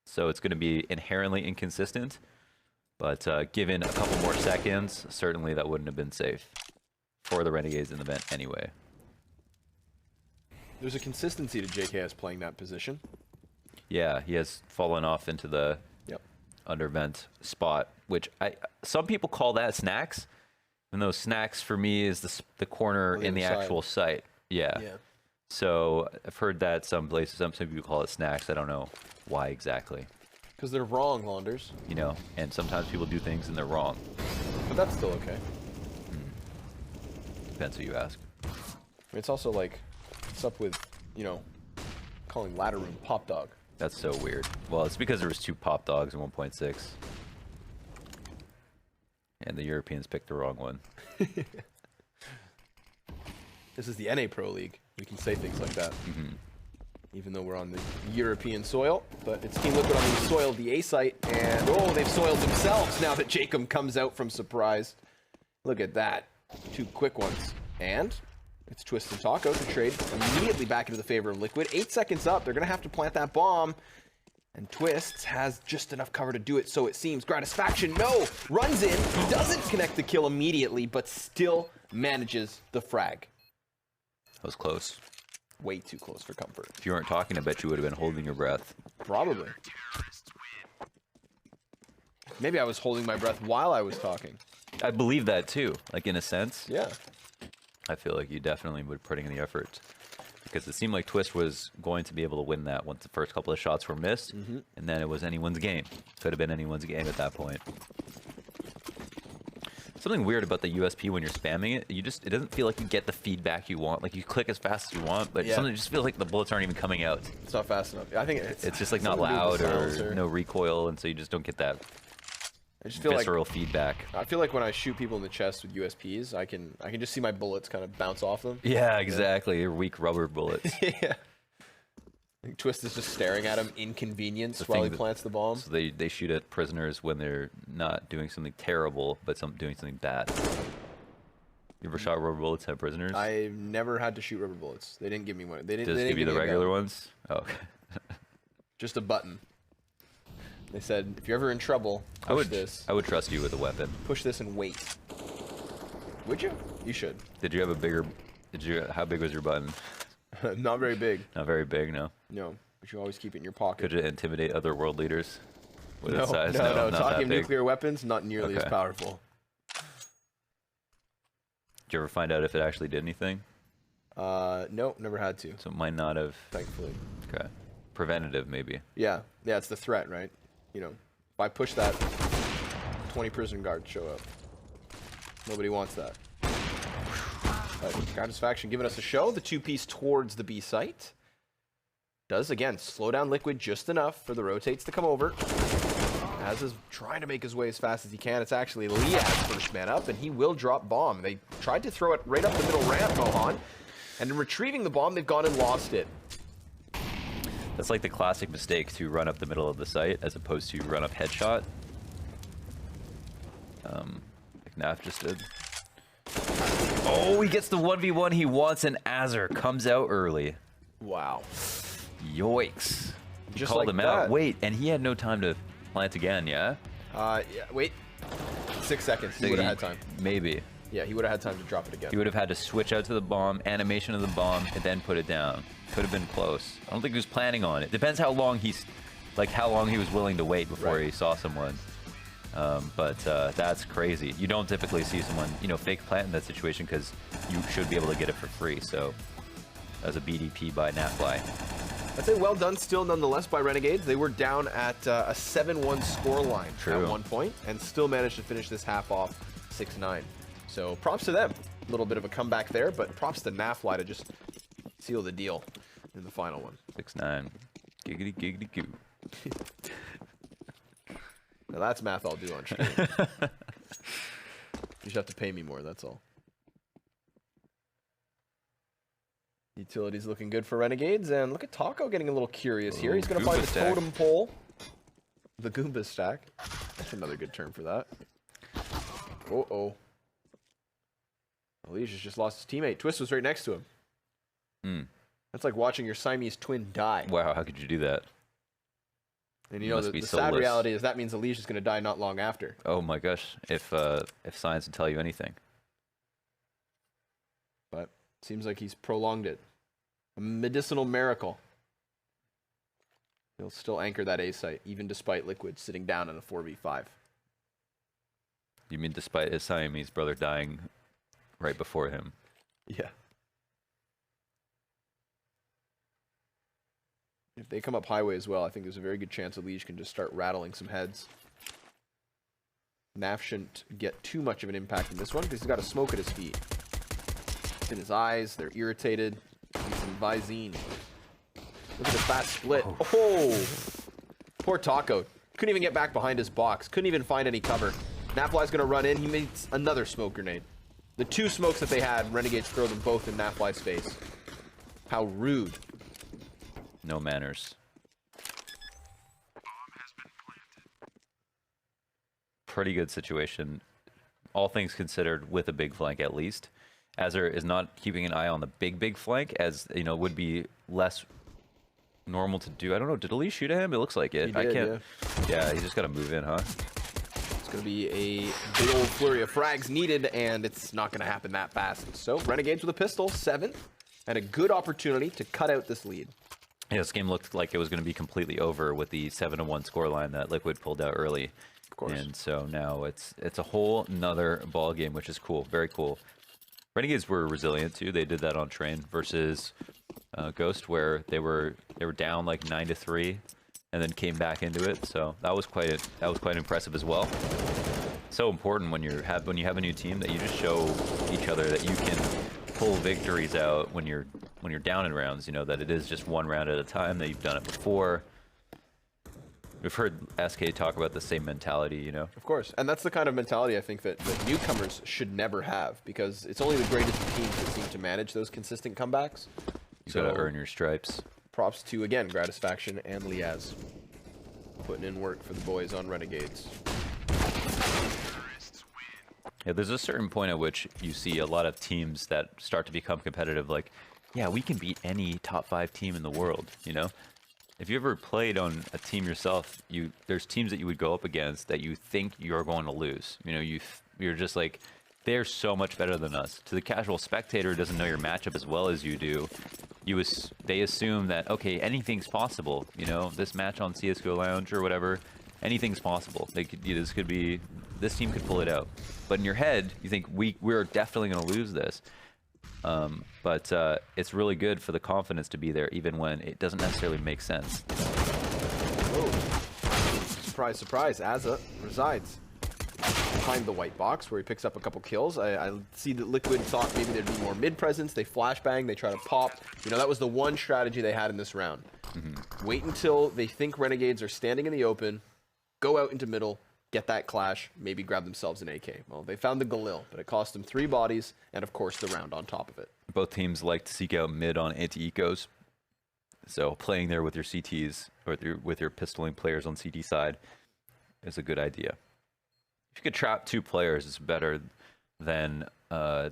so it's going to be inherently inconsistent. But given a couple more seconds, certainly that wouldn't have been safe for the Renegades in the vent anyway. There's a consistency to JKS playing that position. Yeah, he has fallen off into the under vent spot, which some people call that snacks, even though snacks for me is the corner in the actual site. Yeah. So I've heard that some places, some people call it snacks. I don't know why exactly. Because they're wrong, Launders. You know, and sometimes people do things and they're wrong. But that's still okay. Depends who you ask. I mean, it's also like, what's up with, you know, calling ladder room pop dog? That's so weird. Well, it's because there was 2 pop dogs in 1.6. And the Europeans picked the wrong one. This is the NA Pro League. We can say things like that. Even though we're on the European soil. But it's Team Liquid on the soil of the A site. And, oh, they've soiled themselves now that Jacob comes out from surprise. Look at that. 2 quick ones. And it's Twist and Taco to trade immediately back into the favor of Liquid. 8 seconds up. They're going to have to plant that bomb. And Twist has just enough cover to do it, so it seems. Gratisfaction, no! Runs in, doesn't connect the kill immediately, but still manages the frag. That was close. Way too close for comfort. If you weren't talking, I bet you would have been holding your breath. Probably. Maybe I was holding my breath while I was talking. I believe that too, like in a sense. Yeah. I feel like you definitely would put in the effort. Because it seemed like Twist was going to be able to win that once the first couple of shots were missed, and then it was anyone's game. Could have been anyone's game at that point. Something weird about the USP when you're spamming it, it doesn't feel like you get the feedback you want. Like you click as fast as you want, but something just feels like the bullets aren't even coming out. It's not fast enough. I think it's just like not loud or no recoil, and so you just don't get that I just feel visceral feedback. I feel like when I shoot people in the chest with USPs, I can just see my bullets kind of bounce off them. Yeah, exactly. Your weak rubber bullets. Yeah. Like Twist is just staring at him, inconvenienced while he plants the bomb. So they shoot at prisoners when they're not doing something terrible, but doing something bad. You ever shot rubber bullets at prisoners? I've never had to shoot rubber bullets. They didn't give me one. They didn't give you the regular ones? Oh, okay. Just a button. They said, if you're ever in trouble, push this. I would trust you with a weapon. Push this and wait. Would you? You should. Did you have a bigger... How big was your button? Not very big. Not very big, no. No, but you always keep it in your pocket. Could it intimidate other world leaders? With its No, size? no. Not Talking that big. nuclear weapons, not nearly as powerful. Did you ever find out if it actually did anything? No, never had to. So it might not have... Thankfully. Okay. Preventative, maybe. Yeah, it's the threat, right? You know, if I push that, 20 prison guards show up. Nobody wants that. Gratisfaction giving us a show. The 2-piece towards the B site. Does, again, slow down Liquid just enough for the rotates to come over. Az is trying to make his way as fast as he can. It's actually Liaz first man up, and he will drop bomb. They tried to throw it right up the middle ramp, Mohan. And in retrieving the bomb, they've gone and lost it. That's like the classic mistake to run up the middle of the site as opposed to run up headshot. Like Naf just did. Oh, he gets the 1v1 he wants, and Azur comes out early. Wow. Yoicks. Just called like him that. out. Wait, and he had no time to plant again, yeah? Yeah, wait. 6 seconds. He would have had time. Maybe. Yeah, he would have had time to drop it again. He would have had to switch out to the bomb, animation of the bomb, and then put it down. Could have been close. I don't think he was planning on it. Depends how long he was willing to wait before he saw someone. But that's crazy. You don't typically see someone, fake plant in that situation because you should be able to get it for free. So as a BDP by Nafly. I'd say well done still nonetheless by Renegades. They were down at a 7-1 scoreline at one point and still managed to finish this half off 6-9. So props to them. A little bit of a comeback there, but props to Nafly to just seal the deal in the final one. 6-9. Giggity giggity goo. Now that's math I'll do on stream. You just have to pay me more, that's all. Utility's looking good for Renegades, and look at Taco getting a little curious here. He's going to find the stack. totem pole. The Goomba stack. That's another good term for that. Uh-oh. Elijah's just lost his teammate. Twist was right next to him. That's like watching your Siamese twin die. Wow, how could you do that? And you know, the sad reality is that means Elijah's going to die not long after. Oh my gosh, if science would tell you anything. But seems like he's prolonged it. A medicinal miracle. He'll still anchor that A site, even despite Liquid sitting down in a 4v5. You mean despite his Siamese brother dying right before him? Yeah. If they come up highway as well, I think there's a very good chance Elige can just start rattling some heads. Naf shouldn't get too much of an impact in this one because he's got a smoke at his feet. It's in his eyes, they're irritated. He's in Visine. Look at the fast split. Oh! Poor Taco. Couldn't even get back behind his box. Couldn't even find any cover. Nafly's going to run in. He makes another smoke grenade. The two smokes that they had, Renegades throw them both in Nafly's face. How rude. No manners. Pretty good situation, all things considered, with a big flank at least. Azure is not keeping an eye on the big flank, as you know, would be less normal to do. I don't know, did Ali shoot at him? It looks like it. He did, I can't. Yeah, he's just got to move in, huh? It's going to be a big old flurry of frags needed, and it's not going to happen that fast. So, Renegades with a pistol, 7th, and a good opportunity to cut out this lead. Yeah, this game looked like it was going to be completely over with the 7-1 scoreline that Liquid pulled out early. Of course. And so now it's a whole nother ball game, which is cool, very cool. Renegades were resilient too. They did that on Train versus Ghost, where they were down like 9-3, and then came back into it. So that was quite impressive as well. So important when you have a new team that you just show each other that you can pull victories out when you're down in rounds. You know that it is just one round at a time. That you've done it before. We've heard SK talk about the same mentality, you know? Of course. And that's the kind of mentality I think that newcomers should never have, because it's only the greatest teams that seem to manage those consistent comebacks. You gotta earn your stripes. Props to, again, Gratisfaction and Liaz. Putting in work for the boys on Renegades. Yeah, there's a certain point at which you see a lot of teams that start to become competitive, like, yeah, we can beat any top 5 team in the world, you know? If you ever played on a team yourself, there's teams that you would go up against that you think you're going to lose. You know, you're just like, they're so much better than us. To the casual spectator who doesn't know your matchup as well as you do, they assume that, okay, anything's possible. You know, this match on CSGO Lounge or whatever, anything's possible. This team could pull it out. But in your head, you think we're definitely going to lose this. But it's really good for the confidence to be there, even when it doesn't necessarily make sense. Oh, surprise, surprise! Azza resides behind the white box, where he picks up a couple kills. I see that Liquid thought maybe there'd be more mid presence. They flashbang, they try to pop. You know, that was the one strategy they had in this round. Wait until they think Renegades are standing in the open, go out into middle, get that clash, maybe grab themselves an AK. Well, they found the Galil, but it cost them 3 bodies, and of course the round on top of it. Both teams like to seek out mid on anti-ecos, so playing there with your CTs or with your pistoling players on CT side is a good idea. If you could trap 2 players, it's better than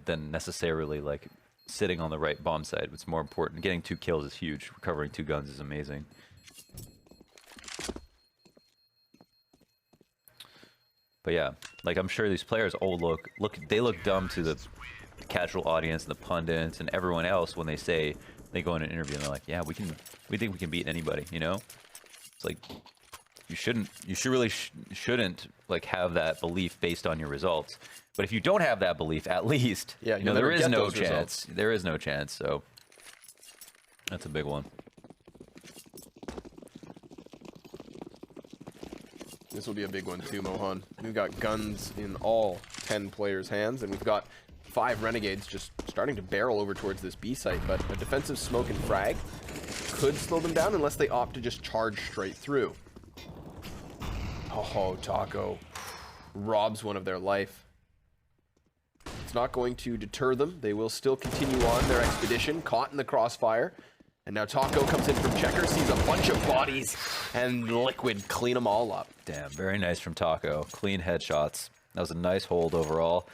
necessarily like sitting on the right bomb side. It's more important. Getting 2 kills is huge. Recovering 2 guns is amazing. But yeah, like I'm sure these players all look dumb to the casual audience and the pundits and everyone else when they go in an interview and they're like, yeah, we think we can beat anybody, you know? It's like you shouldn't like have that belief based on your results. But if you don't have that belief, at least, yeah, you know, there is no chance. There is no chance. So that's a big one. This will be a big one too, Mohan. We've got guns in all 10 players' hands, and we've got 5 Renegades just starting to barrel over towards this B site, but a defensive smoke and frag could slow them down unless they opt to just charge straight through. Oh, Taco robs one of their life. It's not going to deter them. They will still continue on their expedition, caught in the crossfire. And now Taco comes in from Checker, sees a bunch of bodies, and Liquid clean them all up. Damn, very nice from Taco. Clean headshots. That was a nice hold overall.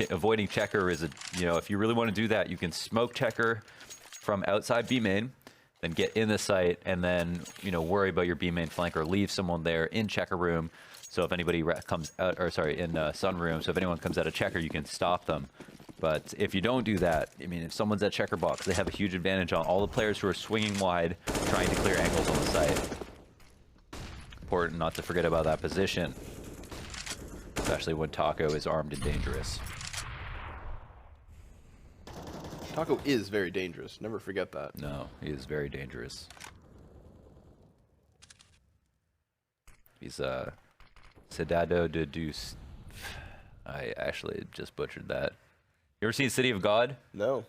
Avoiding Checker is if you really want to do that, you can smoke Checker from outside B main, then get in the site, and then worry about your B main flank or leave someone there in Checker room. So if anybody comes out, in Sun room, so if anyone comes out of Checker, you can stop them. But if you don't do that, I mean, if someone's at Checker box, they have a huge advantage on all the players who are swinging wide, trying to clear angles on the site. Important not to forget about that position, especially when Taco is armed and dangerous. Taco is very dangerous. Never forget that. No, he is very dangerous. He's Sedado de Deuce. I actually just butchered that. You ever seen City of God? No.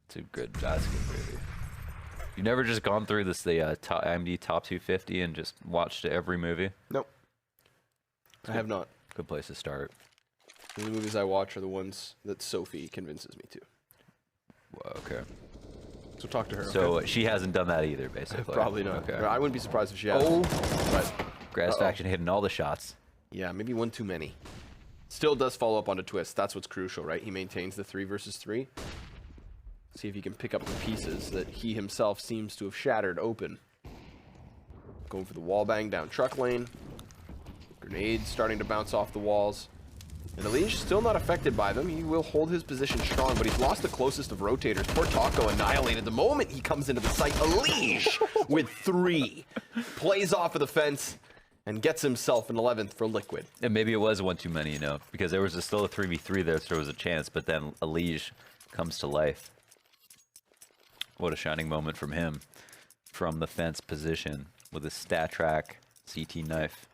That's a good movie. You've never just gone through the IMDb top 250 and just watched every movie? Nope. I have not. Good place to start. The only movies I watch are the ones that Sophie convinces me to. Well, okay. So talk to her. So okay? she hasn't done that either, basically. Probably not. Okay. I wouldn't be surprised if she has. But Gratisfaction hitting all the shots. yeah, maybe one too many. Still does follow up onto Twist. That's what's crucial, right? He maintains the 3 versus 3. See if he can pick up the pieces that he himself seems to have shattered open. Going for the wall bang down truck lane. Grenades starting to bounce off the walls. And Elige still not affected by them. He will hold his position strong, but he's lost the closest of rotators. Poor Taco annihilated the moment he comes into the site. Elige with 3. Plays off of the fence and gets himself an 11th for Liquid. And maybe it was one too many, because there was still a 3v3 there, so there was a chance, but then Elige comes to life. What a shining moment from him. From the fence position with a stat track CT knife.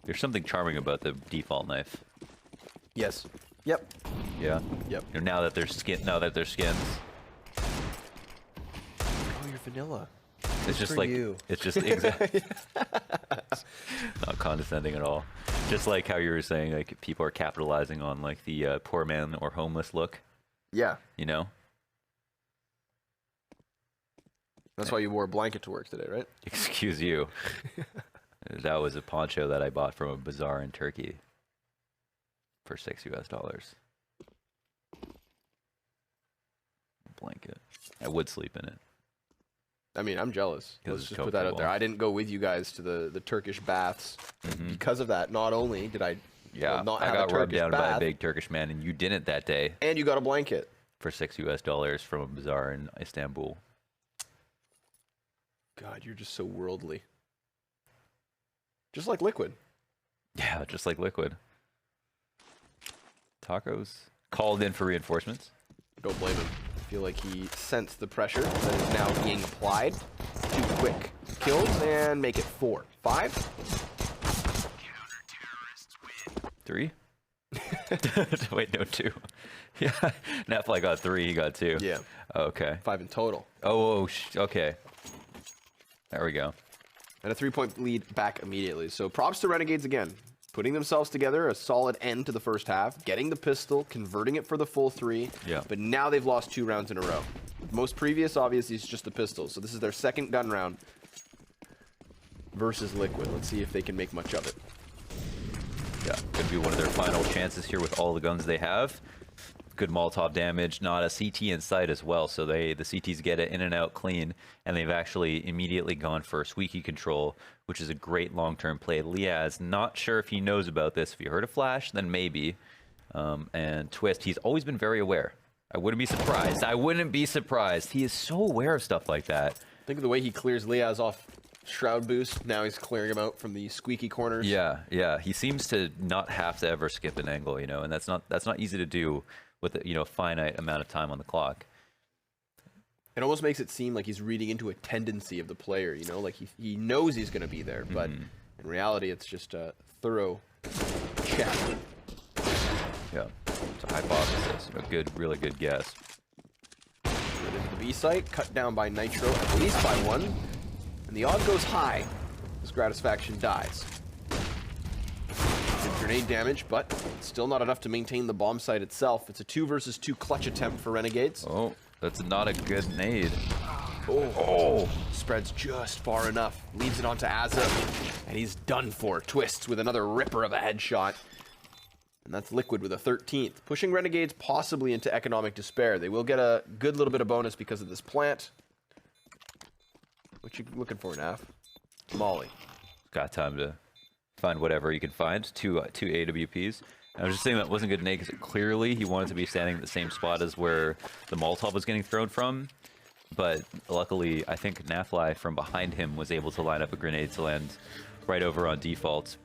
There's something charming about the default knife. Yes. Yep. Yeah. Yep. Now that they're skins. Oh, you're vanilla. It's just for like you. it's just exactly not condescending at all. Just like how you were saying, like people are capitalizing on like the poor man or homeless look. Yeah. That's why you wore a blanket to work today, right? Excuse you. That was a poncho that I bought from a bazaar in Turkey for $6 US. Blanket. I would sleep in it. I mean, I'm jealous. Let's it's just put that out there. comfortable. I didn't go with you guys to the Turkish baths. Because of that, not only did I not I have got a rubbed Turkish down by a bath, big Turkish man, and you didn't that day and you got a blanket. for $6 US from a bazaar in Istanbul. God, you're just so worldly. Just like Liquid. Yeah, just like Liquid. Tacos called in for reinforcements. Don't blame him. I feel like he sensed the pressure that is now being applied. 2 quick kills and make it 4. 5? 3? Wait, no, 2. Yeah, Netflix got 3, he got 2. Yeah. Okay. 5 in total. Okay. There we go. And a 3-point lead back immediately. So props to Renegades again. Putting themselves together, a solid end to the first half, getting the pistol, converting it for the full 3. Yeah. But now they've lost 2 rounds in a row. Most previous, obviously, is just the pistol. So this is their second gun round versus Liquid. Let's see if they can make much of it. Yeah, could be one of their final chances here with all the guns they have. Good Molotov damage, not a CT in sight as well, so the CTs get it in and out clean, and they've actually immediately gone for squeaky control, which is a great long-term play. Liaz, not sure if he knows about this. If you heard a flash, then maybe. And Twist, he's always been very aware. I wouldn't be surprised. He is so aware of stuff like that. Think of the way he clears Liaz off Shroud Boost. Now he's clearing him out from the squeaky corners. Yeah. He seems to not have to ever skip an angle, and that's not easy to do with a finite amount of time on the clock. It almost makes it seem like he's reading into a tendency of the player, like he knows he's going to be there, but in reality, it's just a thorough check. Yeah, it's a hypothesis, really good guess. Right into the B site, cut down by Nitro at least by 1. And the odd goes high as Gratisfaction dies. Good grenade damage, but still not enough to maintain the bomb site itself. It's a 2 versus 2 clutch attempt for Renegades. Oh, that's not a good nade. Oh, spreads just far enough. Leaves it onto Azza, and he's done for. Twists with another ripper of a headshot. And that's Liquid with a 13th, pushing Renegades possibly into economic despair. They will get a good little bit of bonus because of this plant. What you looking for, Naf? Molly. Got time to find whatever you can find. Two AWPs. I was just saying that wasn't good nade because clearly he wanted to be standing in the same spot as where the Molotov was getting thrown from. But luckily, I think Nafly from behind him was able to line up a grenade to land right over on default.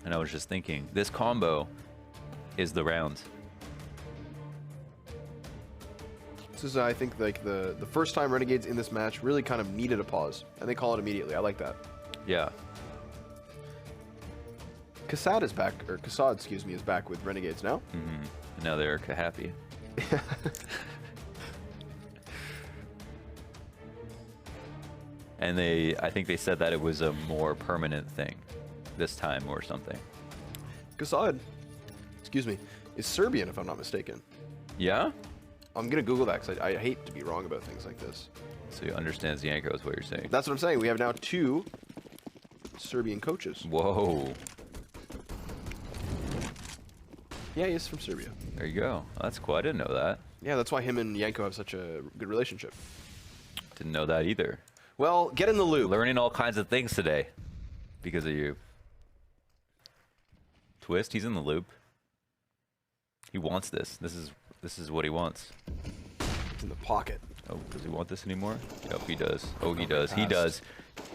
And I was just thinking, this combo is the round. This is, I think, like the first time Renegades in this match really kind of needed a pause. And they call it immediately. I like that. Yeah. Kassad is back, or Kassad, excuse me, is back with Renegades now. Mm-hmm. Now they're happy. And I think they said that it was a more permanent thing this time or something. Kassad, excuse me, is Serbian if I'm not mistaken. Yeah? I'm gonna Google that because I hate to be wrong about things like this. So he understands Yanko is what you're saying. That's what I'm saying. We have now 2 Serbian coaches. Whoa. Yeah, he is from Serbia. There you go. That's cool. I didn't know that. Yeah, that's why him and Yanko have such a good relationship. Didn't know that either. Well, get in the loop. Learning all kinds of things today because of you. Twist, he's in the loop. He wants this. This is what he wants. It's in the pocket. Oh, does he want this anymore? Nope, he does. Oh, he does. He does.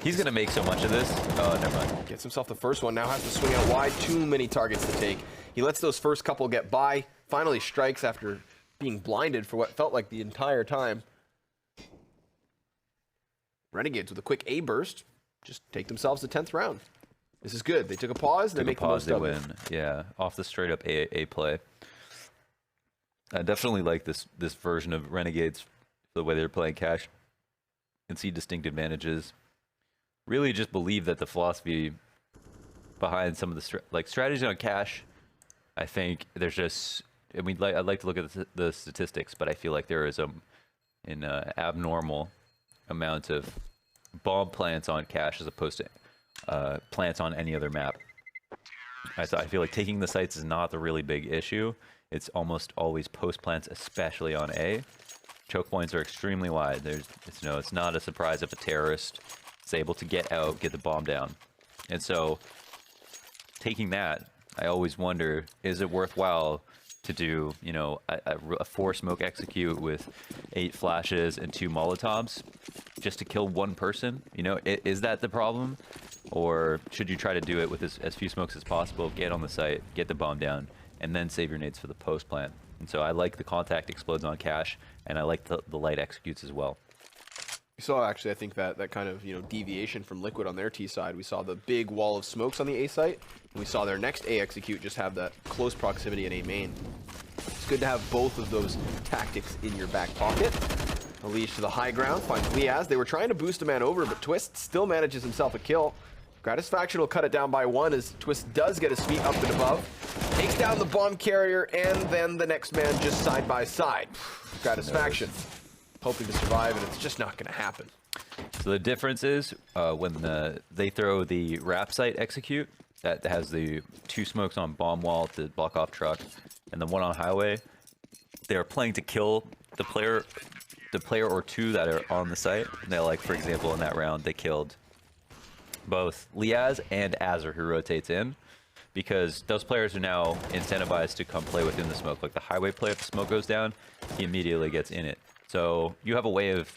He's gonna make so much of this. Oh, never mind. Gets himself the first one. Now has to swing out wide. Too many targets to take. He lets those first couple get by. Finally strikes after being blinded for what felt like the entire time. Renegades with a quick A burst just take themselves the 10th round. This is good. They took a pause. They make the most of it. Yeah, off the straight up A play. I definitely like this version of Renegades, the way they're playing Cash. Can see distinct advantages. Really, just believe that the philosophy behind some of the strategies on Cash. I think there's just. I mean, I'd like to look at the statistics, but I feel like there is an abnormal amount of bomb plants on Cash as opposed to plants on any other map. I feel like taking the sites is not the really big issue. It's almost always post plants, especially on A. Choke points are extremely wide. It's not a surprise if a terrorist is able to get out, get the bomb down. And so taking that, I always wonder, is it worthwhile to do, a 4 smoke execute with 8 flashes and 2 Molotovs just to kill one person? Is that the problem? Or should you try to do it with as few smokes as possible, get on the site, get the bomb down, and then save your nades for the post plant? And so I like the contact explodes on Cash, and I like the light executes as well. We saw actually, I think that kind of deviation from Liquid on their T side. We saw the big wall of smokes on the A site, and we saw their next A execute just have that close proximity in A main. It's good to have both of those tactics in your back pocket. Elish to the high ground, finds Liaz. They were trying to boost a man over, but Twist still manages himself a kill. Gratisfaction will cut it down by 1 as Twist does get his feet up and above. Takes down the bomb carrier, and then the next man just side by side. Gratisfaction hoping to survive, and it's just not going to happen. So the difference is when they throw the wrap site execute that has the 2 smokes on bomb wall to block off truck, and the 1 on highway, they're playing to kill the player or 2 that are on the site. And for example, in that round, they killed both Liaz and Azur, who rotates in, because those players are now incentivized to come play within the smoke. Like the highway play, if the smoke goes down, he immediately gets in it. So you have a way of,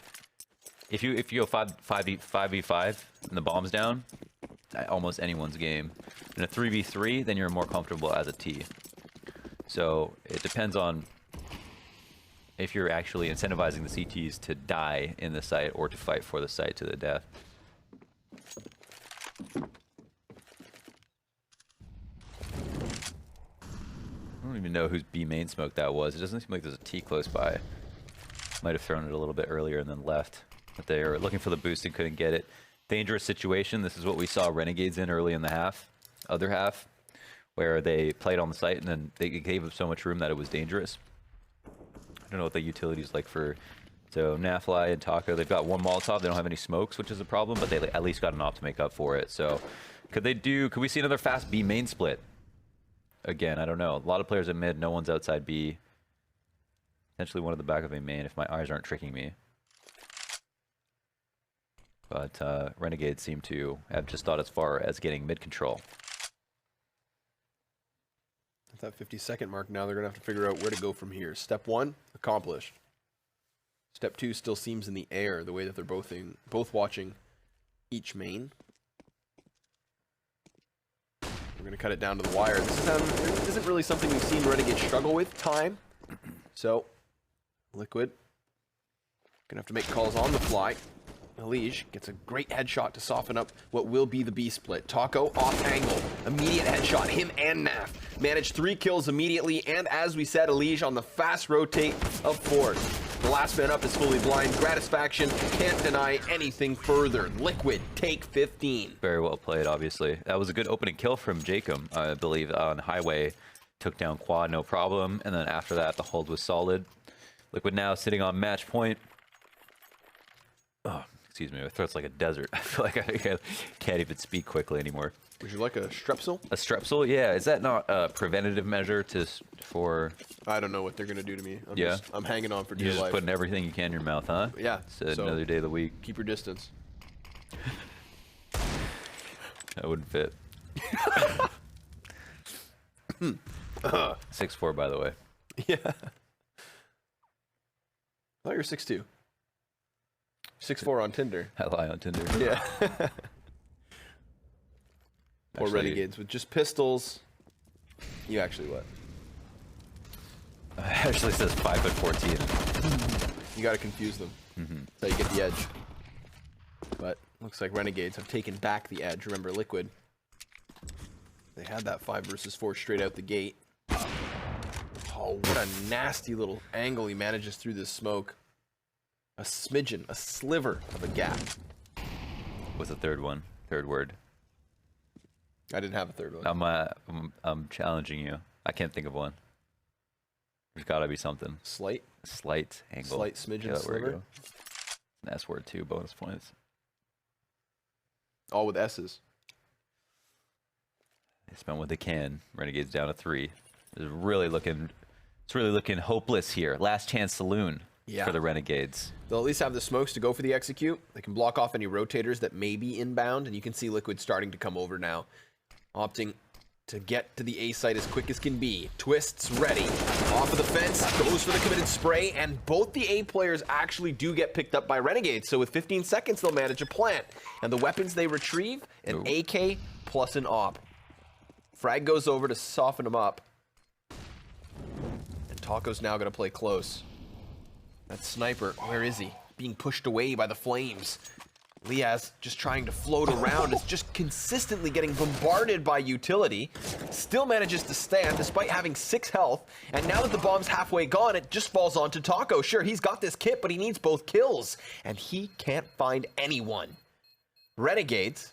if you go 5v5 and the bomb's down, almost anyone's game. In a 3v3, then you're more comfortable as a T. So it depends on if you're actually incentivizing the CTs to die in the site or to fight for the site to the death. I don't even know whose B main smoke that was. It doesn't seem like there's a T close by. Might have thrown it a little bit earlier and then left. But they were looking for the boost and couldn't get it. Dangerous situation. This is what we saw Renegades in early in the other half, where they played on the site and then they gave up so much room that it was dangerous. I don't know what the utility's like for... So Nafly and Taco, they've got one Molotov. They don't have any smokes, which is a problem, but they at least got an op to make up for it. So could we see another fast B main split? Again, I don't know. A lot of players at mid, no one's outside B. Potentially one at the back of a main if my eyes aren't tricking me. But Renegades seem to have just thought as far as getting mid control. At that 50-second mark now, they're going to have to figure out where to go from here. Step 1, accomplished. Step 2 still seems in the air, the way that they're both watching each main. We're going to cut it down to the wire. This isn't really something we've seen Renegades struggle with, time. So, Liquid going to have to make calls on the fly. Elige gets a great headshot to soften up what will be the B split. Taco off angle, immediate headshot, him and Naf. Managed 3 kills immediately, and as we said, Elige on the fast rotate of 4. The last man up is fully blind. Gratisfaction can't deny anything further. Liquid take 15. Very well played, obviously. That was a good opening kill from Jacob, I believe, on Highway. Took down Quad, no problem. And then after that, the hold was solid. Liquid now sitting on match point. Oh, excuse me, my throat's like a desert. I feel like I can't even speak quickly anymore. Would you like a strepsil? A strepsil? Yeah. Is that not a preventative measure for... I don't know what they're going to do to me. I'm hanging on for dear You're just life. putting everything you can in your mouth, huh? Yeah. It's another day of the week. Keep your distance. That wouldn't fit. 6'4", by the way. Yeah. I thought you were 6'2". 6'4" on Tinder. I lie on Tinder. Yeah. Or Actually- Renegades with just pistols. You actually what? It actually says 5'14". You got to confuse them. So you get the edge. But looks like Renegades have taken back the edge. Remember, Liquid. They had that 5 versus 4 straight out the gate. Oh, what a nasty little angle he manages through this smoke. A smidgen, a sliver of a gap. What's the third one? Third word. I didn't have a third one. I'm challenging you. I can't think of one. There's got to be something. Slight. Slight angle. Slight smidgen, Yeah, where we sliver. go. An S word too. Bonus points. All with S's. They spent what they can. Renegades down to 3. It's really looking hopeless here. Last chance saloon for the Renegades. They'll at least have the smokes to go for the execute. They can block off any rotators that may be inbound, and you can see Liquid starting to come over now. Opting to get to the A site as quick as can be. Twists ready. Off of the fence, goes for the committed spray, and both the A players actually do get picked up by Renegades, so with 15 seconds they'll manage a plant. And the weapons they retrieve, an AK plus an op. Frag goes over to soften him up. And Taco's now going to play close. That sniper, where is he? Being pushed away by the flames. Liaz just trying to float around, is just consistently getting bombarded by utility. Still manages to stand despite having 6 health. And now that the bomb's halfway gone, it just falls onto Taco. Sure, he's got this kit, but he needs both kills. And he can't find anyone. Renegades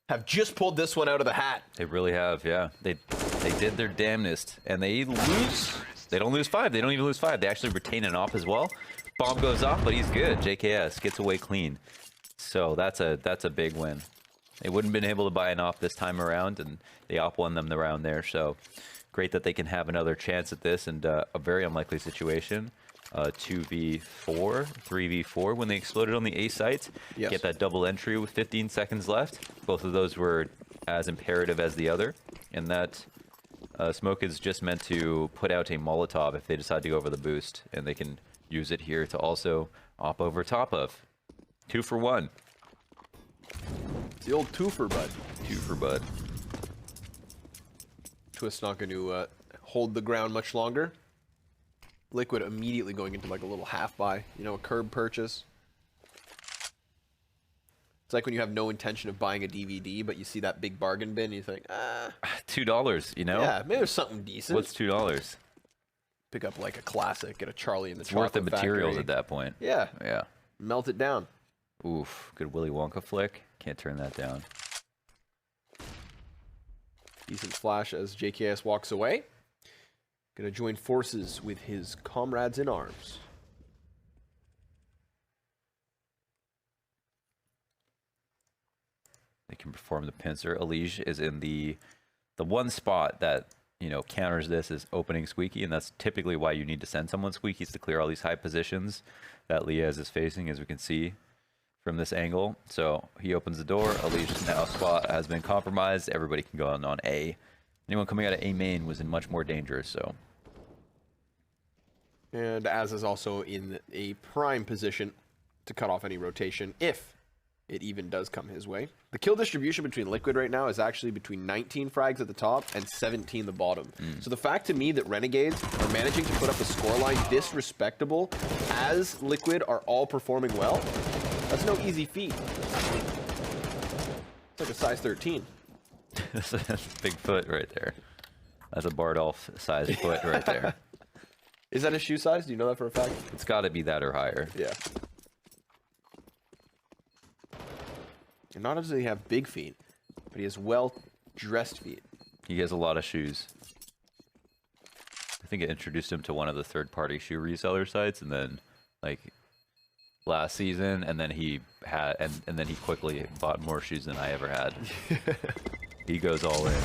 have just pulled this one out of the hat. They really have, yeah. They did their damnedest, and they lose. They don't lose 5. They don't even lose 5. They actually retain an op as well. Bomb goes off, but he's good. JKS gets away clean. So that's a big win. They wouldn't have been able to buy an op this time around, and they op won them the round there. So great that they can have another chance at this, and a very unlikely situation. 2v4, 3v4 when they exploded on the A site. Yes. Get that double entry with 15 seconds left. Both of those were as imperative as the other, and that smoke is just meant to put out a Molotov if they decide to go over the boost, and they can use it here to also op over top of. 2 for 1. It's the old twofer, bud. 2 for Bud. Twist's not going to hold the ground much longer. Liquid immediately going into like a little half buy, you know, a curb purchase. It's like when you have no intention of buying a DVD, but you see that big bargain bin, and you think, $2, you know? yeah, maybe there's something decent. What's $2? Pick up like a classic, get a Charlie in the It's worth the Chocolate materials Factory. at that point. Yeah. Yeah. Melt it down. Oof. Good Willy Wonka flick. Can't turn that down. Decent flash as JKS walks away. Gonna join forces with his comrades in arms. They can perform the pincer. Elige is in the one spot that, you know, counters this is opening Squeaky, and that's typically why you need to send someone Squeakies to clear all these high positions that Liaz is facing, as we can see from this angle. So he opens the door. Elige's now spot has been compromised. Everybody can go on A. Anyone coming out of A main was in much more danger, so. And Az is also in a prime position to cut off any rotation if it even does come his way. The kill distribution between Liquid right now is actually between 19 frags at the top and 17 the bottom. So the fact to me that Renegades are managing to put up a scoreline this respectable as Liquid are all performing well, that's no easy feat. It's like a size 13. That's a big foot right there. That's a Bardolph sized foot right there. Is that his shoe size? Do you know that for a fact? It's got to be that or higher. Yeah. And not only does he have big feet, but he has well-dressed feet. He has a lot of shoes. I think it introduced him to one of the third-party shoe reseller sites, and then, like, last season, and then he had, and then he quickly bought more shoes than I ever had. He goes all in.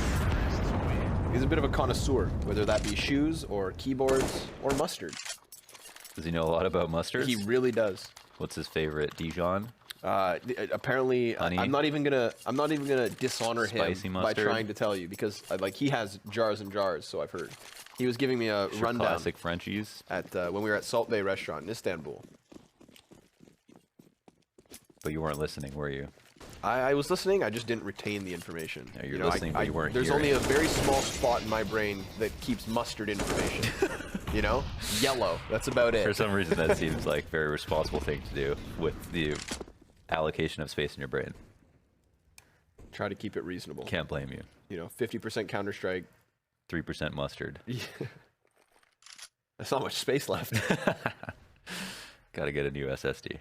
He's a bit of a connoisseur, whether that be shoes or keyboards or mustard. Does he know a lot about mustard? He really does. What's his favorite? Dijon? Apparently, Honey? I'm not even gonna dishonor him Spicy by mustard? trying to tell you because like he has jars and jars. So I've heard. He was giving me a Your rundown classic Frenchies? at when we were at Salt Bay Restaurant in Istanbul. But you weren't listening, were you? I was listening. I just didn't retain the information. No, you're listening, but you weren't There's hearing. only a very small spot in my brain that keeps mustard information. You know, yellow. That's about For it. some reason, that seems like a very responsible thing to do with the allocation of space in your brain. Try to keep it reasonable. Can't blame you. You know, 50% Counter Strike. 3% mustard. That's not much space left. Gotta get a new SSD.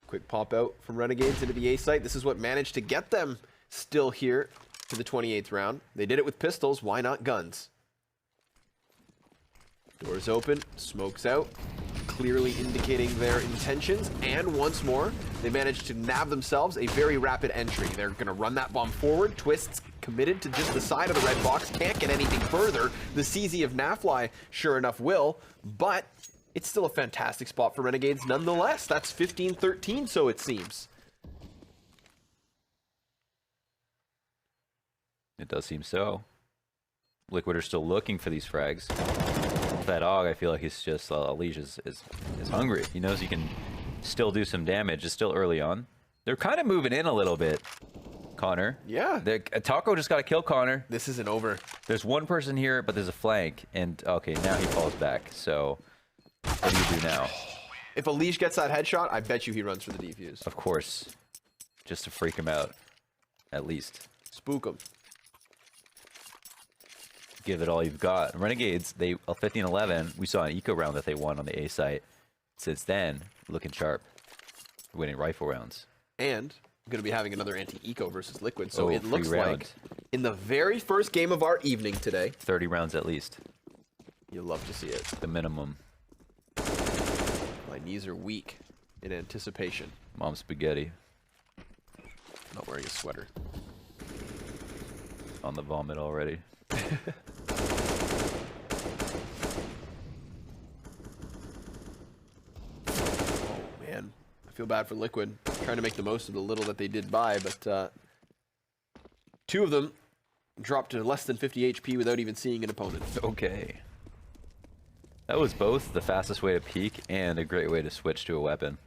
Quick pop out from Renegades into the A site. This is what managed to get them still here to the 28th round. They did it with pistols. Why not guns? Doors open. Smokes out. Clearly indicating their intentions. And once more, they managed to nab themselves a very rapid entry. They're going to run that bomb forward. Twists committed to just the side of the red box. Can't get anything further. The CZ of Nafly, sure enough, will. But it's still a fantastic spot for Renegades nonetheless. That's 15-13, so it seems. It does seem so. Liquid are still looking for these frags. That Og, I feel like he's just, Elige is hungry. He knows he can still do some damage. It's still early on. They're kind of moving in a little bit, Connor. Yeah. Taco just got to kill Connor. This isn't over. There's one person here, but there's a flank. And, okay, now he falls back. So, what do you do now? If Elige gets that headshot, I bet you he runs for the defuse. Of course. Just to freak him out, at least. Spook him. Give it all you've got. Renegades, they 15-11. We saw an eco round that they won on the A site. Since then, looking sharp, winning rifle rounds. And I'm going to be having another anti-eco versus Liquid, so Oh, it looks free like round. in the very first game of our evening today, 30 rounds at least, you'll love to see it. the minimum. My knees are weak in anticipation. Mom spaghetti Not wearing a sweater. on the vomit already. Man, I feel bad for Liquid. Trying to make the most of the little that they did buy, but two of them dropped to less than 50 HP without even seeing an opponent. Okay. That was both the fastest way to peak and a great way to switch to a weapon.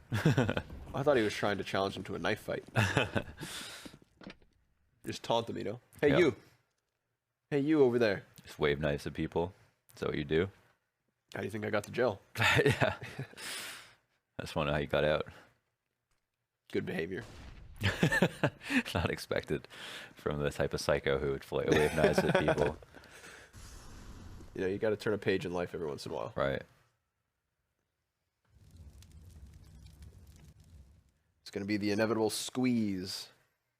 I thought he was trying to challenge him to a knife fight. Just taunt them, you know? Hey, Yep. you. Hey, you over there. Just wave knives at people. Is that what you do? How do you think I got to jail? Yeah. I just wonder how you got out. Good behavior. Not expected from the type of psycho who would wave knives at people. You know, you got to turn a page in life every once in a while. Right. It's going to be the inevitable squeeze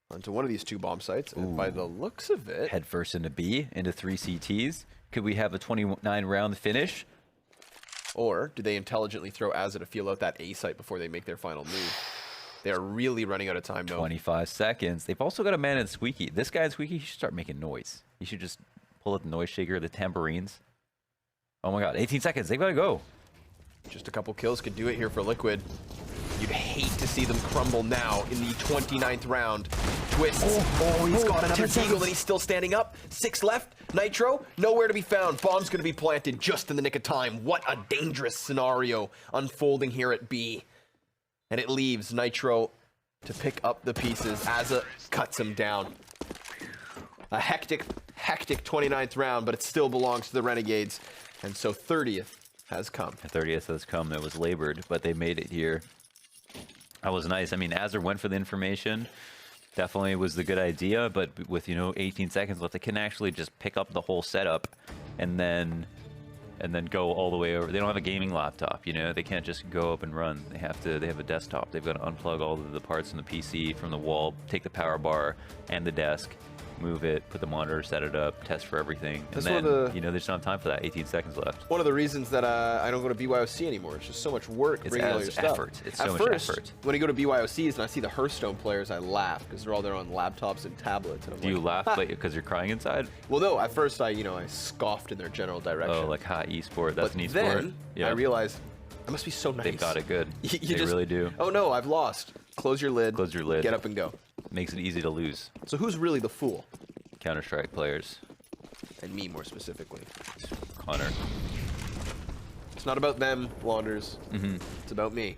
onto one of these 2 bomb sites. And by the looks of it... Head first into B, into 3 CTs. Could we have a 29-round finish? Or do they intelligently throw Azza to feel out that A site before they make their final move? They are really running out of time, though. 25 seconds. They've also got a man in Squeaky. This guy in Squeaky, he should start making noise. He should just pull out the noise shaker, the tambourines. Oh my god, 18 seconds. They've got to go. Just a couple kills could do it here for Liquid. You'd hate to see them crumble now in the 29th round. Twist. Oh, he's got another deagle and he's still standing up. 6 left. Nitro, nowhere to be found. Bomb's going to be planted just in the nick of time. What a dangerous scenario unfolding here at B. And it leaves Nitro to pick up the pieces. Azza cuts him down. A hectic 29th round, but it still belongs to the Renegades. And so 30th has come. 30th has come. It was labored, but they made it here. That was nice. I mean, Azzer went for the information. Definitely was the good idea, but with, you know, 18 seconds left, they can actually just pick up the whole setup and then go all the way over. They don't have a gaming laptop, you know. They can't just go up and run. They have a desktop. They've got to unplug all of the parts in the PC from the wall, take the power bar and the desk, move it, put the monitor, set it up, test for everything. And then, you know, they just don't have time for that. 18 seconds left. One of the reasons that I don't go to BYOC anymore. It's just so much work bringing all your stuff. It's so much effort. When I go to BYOCs and I see the Hearthstone players, I laugh because they're all there on laptops and tablets. And I'm Do you laugh because you're crying inside? Well, no. At first, I scoffed in their general direction. Oh, like hot esport. That's an esport. Then yeah. I realized that must be so nice. They've got it good. They really do. Oh no, I've lost. Close your lid. Close your lid. Get up and go. Makes it easy to lose. So who's really the fool? Counter-Strike players. And me more specifically. Connor. It's not about them, Launders. It's about me.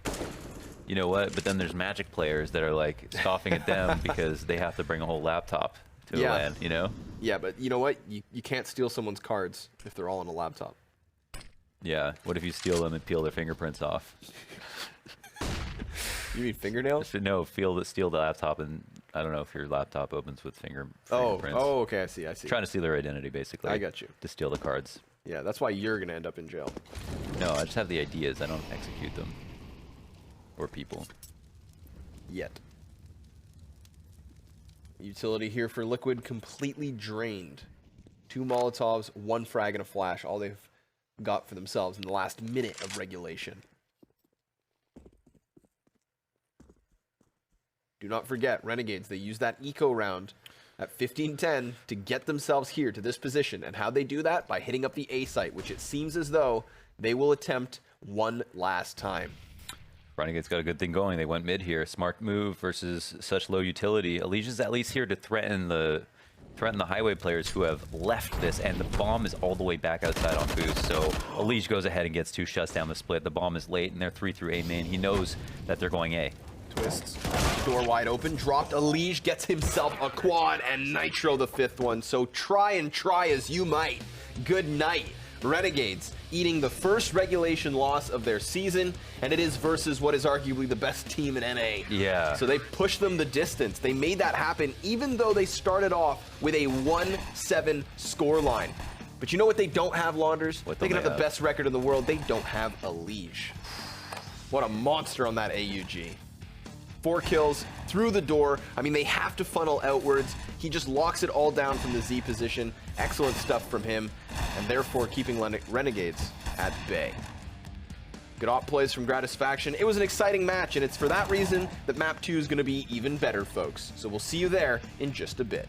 You know what? But then there's Magic players that are like scoffing at them because they have to bring a whole laptop to the LAN, you know? Yeah, but you know what? You can't steal someone's cards if they're all on a laptop. Yeah. What if you steal them and peel their fingerprints off? You mean fingernails? No, steal the laptop, and I don't know if your laptop opens with fingerprints. Oh, okay, I see. Trying to steal their identity, basically. I got you. To steal the cards. Yeah, that's why you're going to end up in jail. No, I just have the ideas. I don't execute them. Or people. Yet. Utility here for Liquid completely drained. 2 Molotovs, 1 frag, and a flash. All they've got for themselves in the last minute of regulation. Do not forget, Renegades, they use that eco round at 15-10 to get themselves here to this position. And how they do that? By hitting up the A site, which it seems as though they will attempt one last time. Renegades got a good thing going. They went mid here. Smart move versus such low utility. Alicia's at least here to threaten the highway players who have left this, and the bomb is all the way back outside on boost. So Alicia goes ahead and gets 2 shuts down the split. The bomb is late, and they're 3 through A main. He knows that they're going A. Twists. Door wide open. Dropped. Alige gets himself a quad, and Nitro the 5th one. So try as you might. Good night. Renegades eating the first regulation loss of their season, and it is versus what is arguably the best team in NA. Yeah. So they pushed them the distance. They made that happen, even though they started off with a 1-7 scoreline. But you know what they don't have, Launders? They can have the best record in the world. They don't have Alige. What a monster on that AUG. 4 kills through the door. I mean, they have to funnel outwards. He just locks it all down from the Z position. Excellent stuff from him, and therefore keeping Renegades at bay. Good op plays from Gratisfaction. It was an exciting match, and it's for that reason that Map 2 is going to be even better, folks. So we'll see you there in just a bit.